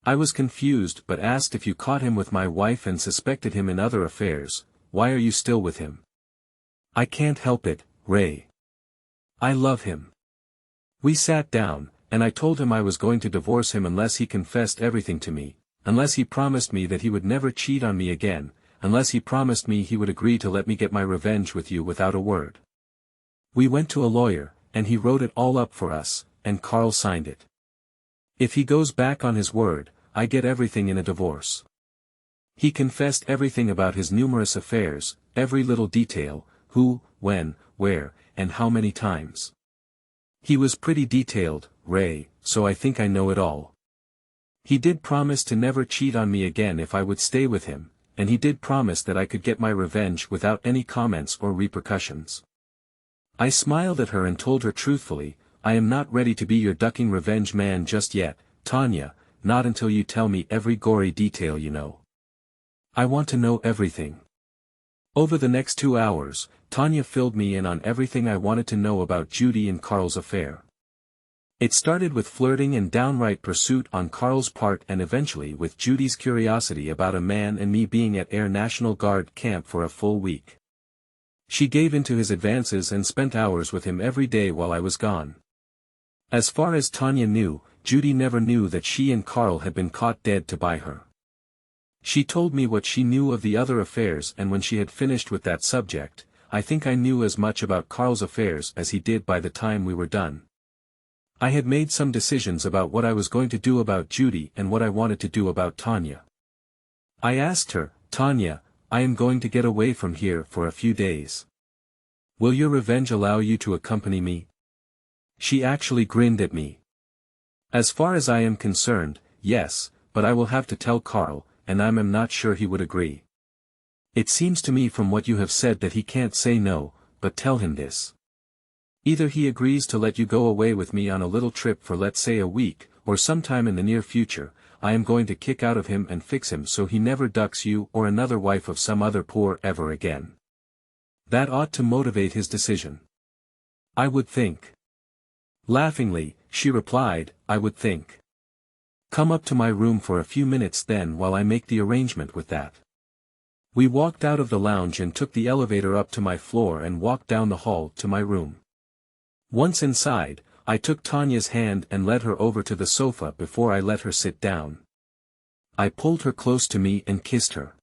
I was confused but asked if you caught him with my wife and suspected him in other affairs, why are you still with him? I can't help it, Ray. I love him. We sat down, and I told him I was going to divorce him unless he confessed everything to me, unless he promised me that he would never cheat on me again, unless he promised me he would agree to let me get my revenge with you without a word. We went to a lawyer, and he wrote it all up for us, and Carl signed it. If he goes back on his word, I get everything in a divorce. He confessed everything about his numerous affairs, every little detail, who, when, where, and how many times. He was pretty detailed, Ray, so I think I know it all. He did promise to never cheat on me again if I would stay with him, and he did promise that I could get my revenge without any comments or repercussions. I smiled at her and told her truthfully, I am not ready to be your ducking revenge man just yet, Tanya, not until you tell me every gory detail you know. I want to know everything. Over the next 2 hours, Tanya filled me in on everything I wanted to know about Judy and Carl's affair. It started with flirting and downright pursuit on Carl's part and eventually with Judy's curiosity about a man and me being at Air National Guard camp for a full week. She gave in to his advances and spent hours with him every day while I was gone. As far as Tanya knew, Judy never knew that she and Carl had been caught dead to buy her. She told me what she knew of the other affairs, and when she had finished with that subject, I think I knew as much about Carl's affairs as he did by the time we were done. I had made some decisions about what I was going to do about Judy and what I wanted to do about Tanya. I asked her, Tanya, I am going to get away from here for a few days. Will your revenge allow you to accompany me? She actually grinned at me. As far as I am concerned, yes, but I will have to tell Carl, and I'm not sure he would agree. It seems to me from what you have said that he can't say no, but tell him this. Either he agrees to let you go away with me on a little trip for let's say a week, or sometime in the near future, I am going to kick out of him and fix him so he never ducks you or another wife of some other poor ever again. That ought to motivate his decision. I would think. Laughingly, she replied, I would think. Come up to my room for a few minutes then while I make the arrangement with that. We walked out of the lounge and took the elevator up to my floor and walked down the hall to my room. Once inside, I took Tanya's hand and led her over to the sofa before I let her sit down. I pulled her close to me and kissed her.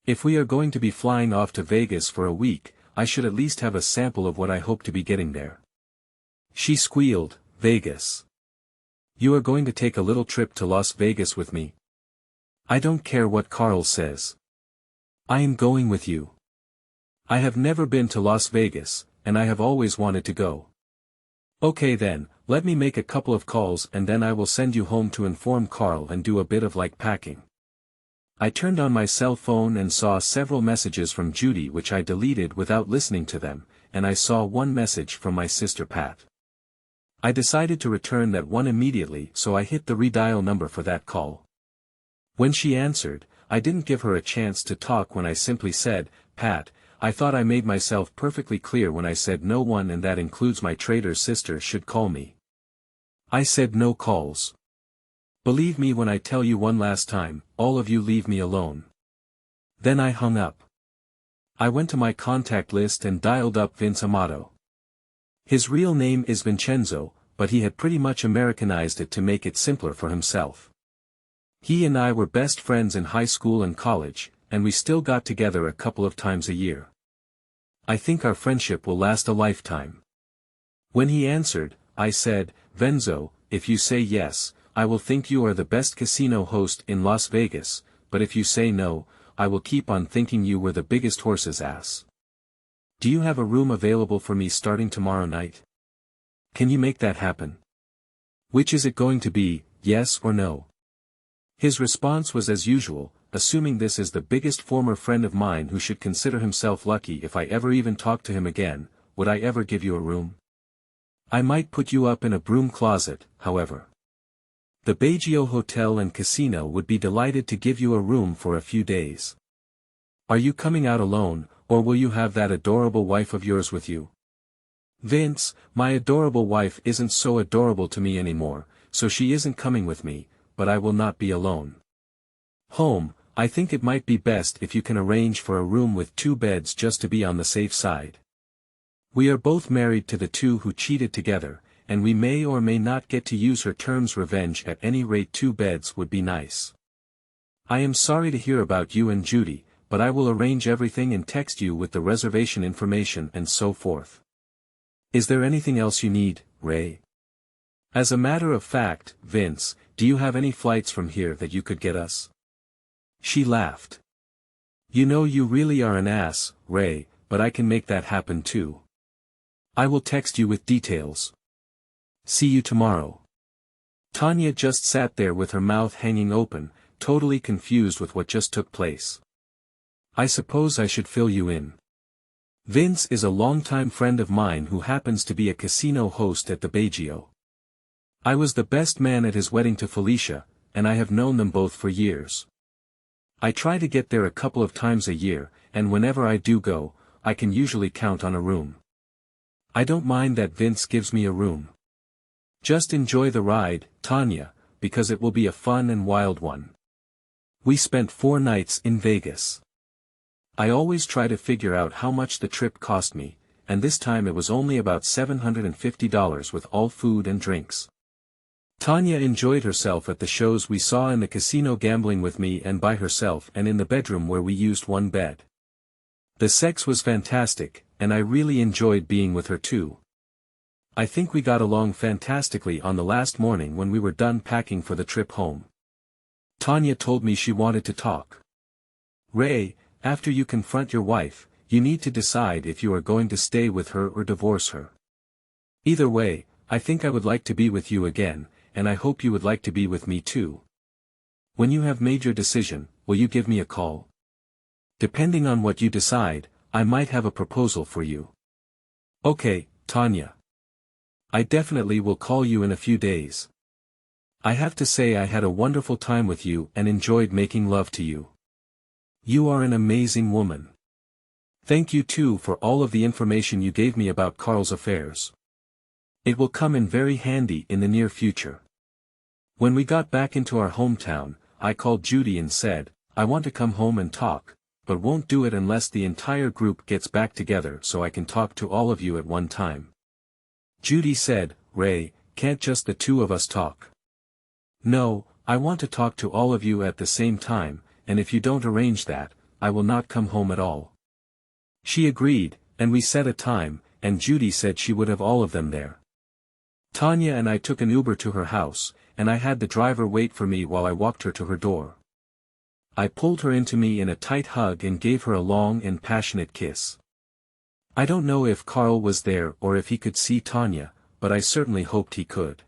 If we are going to be flying off to Vegas for a week, I should at least have a sample of what I hope to be getting there. She squealed, Vegas. You are going to take a little trip to Las Vegas with me? I don't care what Carl says. I am going with you. I have never been to Las Vegas, and I have always wanted to go. Okay then, let me make a couple of calls and then I will send you home to inform Carl and do a bit of packing. I turned on my cell phone and saw several messages from Judy which I deleted without listening to them, and I saw one message from my sister Pat. I decided to return that one immediately, so I hit the redial number for that call. When she answered, I didn't give her a chance to talk when I simply said, Pat, I thought I made myself perfectly clear when I said no one, and that includes my traitor's sister, should call me. I said no calls. Believe me when I tell you one last time, all of you leave me alone. Then I hung up. I went to my contact list and dialed up Vince Amato. His real name is Vincenzo, but he had pretty much Americanized it to make it simpler for himself. He and I were best friends in high school and college, and we still got together a couple of times a year. I think our friendship will last a lifetime. When he answered, I said, Venzo, if you say yes, I will think you are the best casino host in Las Vegas, but if you say no, I will keep on thinking you were the biggest horse's ass. Do you have a room available for me starting tomorrow night? Can you make that happen? Which is it going to be, yes or no? His response was as usual, assuming this is the biggest former friend of mine who should consider himself lucky if I ever even talk to him again, would I ever give you a room? I might put you up in a broom closet, however. The Baggio Hotel and Casino would be delighted to give you a room for a few days. Are you coming out alone, or will you have that adorable wife of yours with you? Vince, my adorable wife isn't so adorable to me anymore, so she isn't coming with me, but I will not be alone. Home, I think it might be best if you can arrange for a room with 2 beds just to be on the safe side. We are both married to the two who cheated together, and we may or may not get to use her terms revenge. At any rate 2 beds would be nice. I am sorry to hear about you and Judy, but I will arrange everything and text you with the reservation information and so forth. Is there anything else you need, Ray? As a matter of fact, Vince, do you have any flights from here that you could get us? She laughed. You know you really are an ass, Ray, but I can make that happen too. I will text you with details. See you tomorrow. Tanya just sat there with her mouth hanging open, totally confused with what just took place. I suppose I should fill you in. Vince is a longtime friend of mine who happens to be a casino host at the Baggio. I was the best man at his wedding to Felicia, and I have known them both for years. I try to get there a couple of times a year, and whenever I do go, I can usually count on a room. I don't mind that Vince gives me a room. Just enjoy the ride, Tanya, because it will be a fun and wild one. We spent 4 nights in Vegas. I always try to figure out how much the trip cost me, and this time it was only about $750 with all food and drinks. Tanya enjoyed herself at the shows we saw, in the casino, gambling with me and by herself, and in the bedroom where we used 1 bed. The sex was fantastic, and I really enjoyed being with her too. I think we got along fantastically on the last morning when we were done packing for the trip home. Tanya told me she wanted to talk. Ray, after you confront your wife, you need to decide if you are going to stay with her or divorce her. Either way, I think I would like to be with you again, and I hope you would like to be with me too. When you have made your decision, will you give me a call? Depending on what you decide, I might have a proposal for you. Okay, Tanya. I definitely will call you in a few days. I have to say I had a wonderful time with you and enjoyed making love to you. You are an amazing woman. Thank you too for all of the information you gave me about Carl's affairs. It will come in very handy in the near future. When we got back into our hometown, I called Judy and said, I want to come home and talk, but won't do it unless the entire group gets back together so I can talk to all of you at one time. Judy said, Ray, can't just the two of us talk? No, I want to talk to all of you at the same time, and if you don't arrange that, I will not come home at all. She agreed, and we set a time, and Judy said she would have all of them there. Tanya and I took an Uber to her house, and I had the driver wait for me while I walked her to her door. I pulled her into me in a tight hug and gave her a long and passionate kiss. I don't know if Carl was there or if he could see Tanya, but I certainly hoped he could.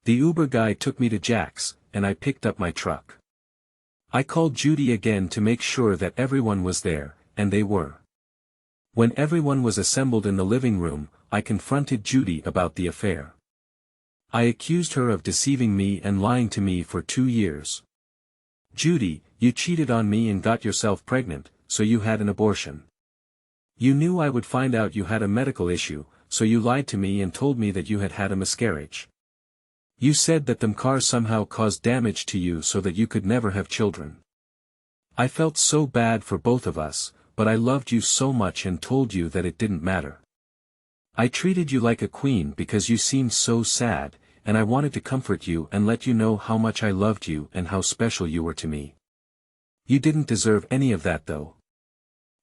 The Uber guy took me to Jack's, and I picked up my truck. I called Judy again to make sure that everyone was there, and they were. When everyone was assembled in the living room, I confronted Judy about the affair. I accused her of deceiving me and lying to me for 2 years. Judy, you cheated on me and got yourself pregnant, so you had an abortion. You knew I would find out you had a medical issue, so you lied to me and told me that you had had a miscarriage. You said that the car somehow caused damage to you so that you could never have children. I felt so bad for both of us, but I loved you so much and told you that it didn't matter. I treated you like a queen because you seemed so sad, and I wanted to comfort you and let you know how much I loved you and how special you were to me. You didn't deserve any of that though.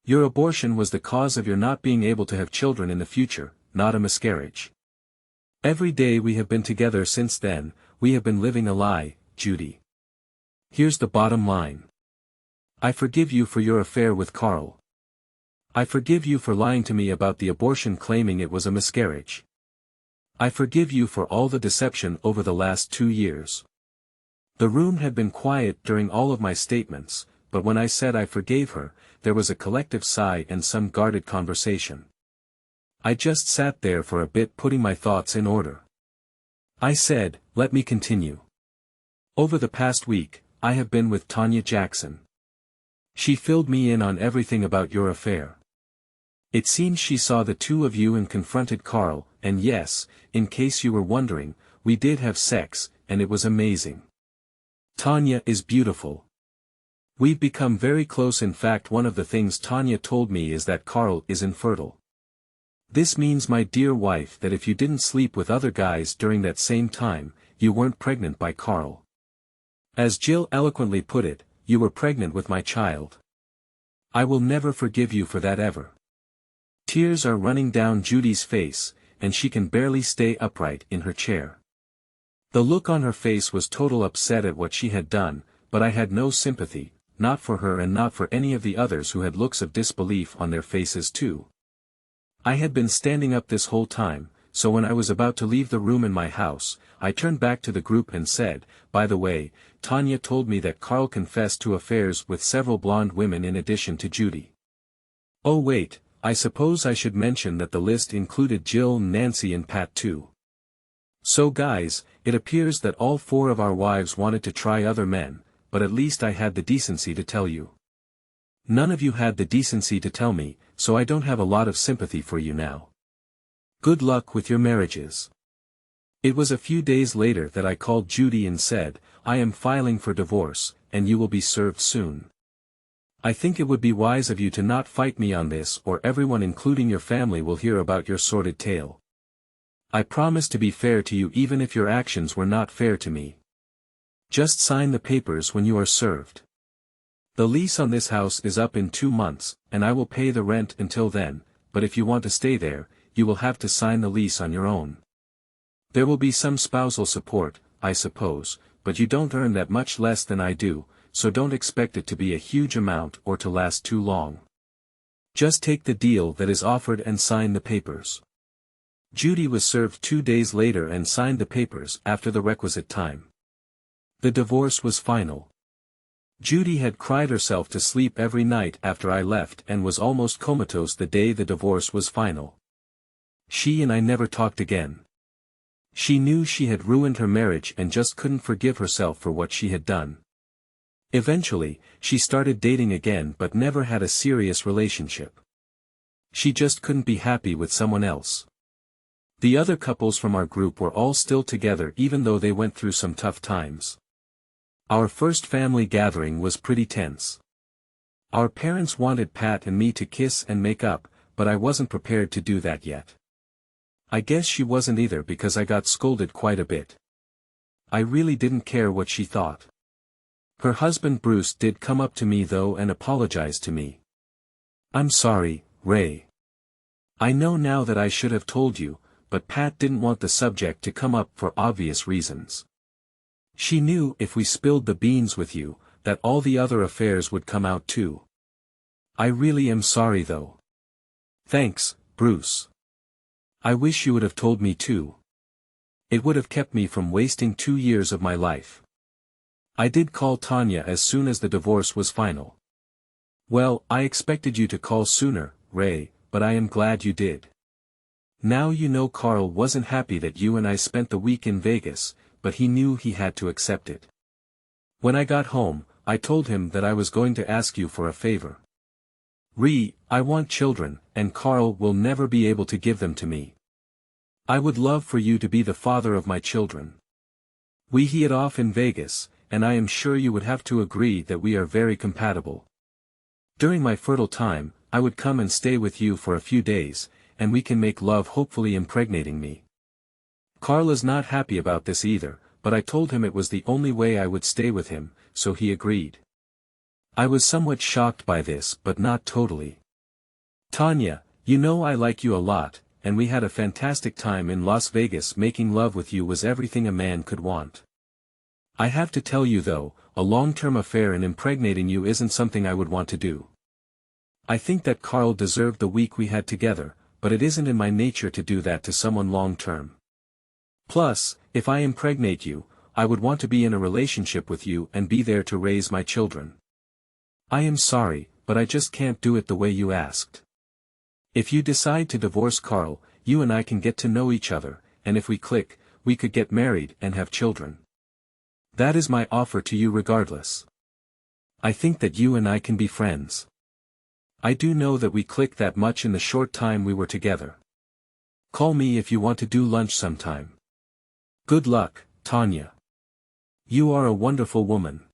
Your abortion was the cause of your not being able to have children in the future, not a miscarriage. Every day we have been together since then, we have been living a lie, Judy. Here's the bottom line. I forgive you for your affair with Carl. I forgive you for lying to me about the abortion claiming it was a miscarriage. I forgive you for all the deception over the last 2 years. The room had been quiet during all of my statements, but when I said I forgave her, there was a collective sigh and some guarded conversation. I just sat there for a bit putting my thoughts in order. I said, let me continue. Over the past week, I have been with Tanya Jackson. She filled me in on everything about your affair. It seems she saw the two of you and confronted Carl, and yes, in case you were wondering, we did have sex, and it was amazing. Tanya is beautiful. We've become very close. In fact, one of the things Tanya told me is that Carl is infertile. This means, my dear wife, that if you didn't sleep with other guys during that same time, you weren't pregnant by Carl. As Jill eloquently put it, you were pregnant with my child. I will never forgive you for that ever. Tears are running down Judy's face, and she can barely stay upright in her chair. The look on her face was total upset at what she had done, but I had no sympathy, not for her and not for any of the others who had looks of disbelief on their faces too. I had been standing up this whole time, so when I was about to leave the room in my house, I turned back to the group and said, by the way, Tanya told me that Carl confessed to affairs with several blonde women in addition to Judy. Oh wait, I suppose I should mention that the list included Jill, Nancy and Pat too. So guys, it appears that all 4 of our wives wanted to try other men, but at least I had the decency to tell you. None of you had the decency to tell me, so I don't have a lot of sympathy for you now. Good luck with your marriages. It was a few days later that I called Judy and said, I am filing for divorce, and you will be served soon. I think it would be wise of you to not fight me on this, or everyone including your family will hear about your sordid tale. I promise to be fair to you even if your actions were not fair to me. Just sign the papers when you are served. The lease on this house is up in 2 months, and I will pay the rent until then, but if you want to stay there, you will have to sign the lease on your own. There will be some spousal support, I suppose, but you don't earn that much less than I do, so don't expect it to be a huge amount or to last too long. Just take the deal that is offered and sign the papers. Judy was served 2 days later and signed the papers after the requisite time. The divorce was final. Judy had cried herself to sleep every night after I left and was almost comatose the day the divorce was final. She and I never talked again. She knew she had ruined her marriage and just couldn't forgive herself for what she had done. Eventually, she started dating again but never had a serious relationship. She just couldn't be happy with someone else. The other couples from our group were all still together even though they went through some tough times. Our first family gathering was pretty tense. Our parents wanted Pat and me to kiss and make up, but I wasn't prepared to do that yet. I guess she wasn't either because I got scolded quite a bit. I really didn't care what she thought. Her husband Bruce did come up to me though and apologized to me. "I'm sorry, Ray. I know now that I should have told you, but Pat didn't want the subject to come up for obvious reasons. She knew if we spilled the beans with you, that all the other affairs would come out too. I really am sorry though." "Thanks, Bruce. I wish you would have told me too. It would have kept me from wasting 2 years of my life." I did call Tanya as soon as the divorce was final. "Well, I expected you to call sooner, Ray, but I am glad you did. Now you know Carl wasn't happy that you and I spent the week in Vegas, but he knew he had to accept it. When I got home, I told him that I was going to ask you for a favor. I want children, and Carl will never be able to give them to me. I would love for you to be the father of my children. We hit it off in Vegas, and I am sure you would have to agree that we are very compatible. During my fertile time, I would come and stay with you for a few days, and we can make love hopefully impregnating me." Carl is not happy about this either, but I told him it was the only way I would stay with him, so he agreed. I was somewhat shocked by this but not totally. "Tanya, you know I like you a lot, and we had a fantastic time in Las Vegas. Making love with you was everything a man could want. I have to tell you though, a long-term affair and impregnating you isn't something I would want to do. I think that Carl deserved the week we had together, but it isn't in my nature to do that to someone long-term. Plus, if I impregnate you, I would want to be in a relationship with you and be there to raise my children. I am sorry, but I just can't do it the way you asked. If you decide to divorce Carl, you and I can get to know each other, and if we click, we could get married and have children. That is my offer to you regardless. I think that you and I can be friends. I do know that we clicked that much in the short time we were together. Call me if you want to do lunch sometime. Good luck, Tanya. You are a wonderful woman."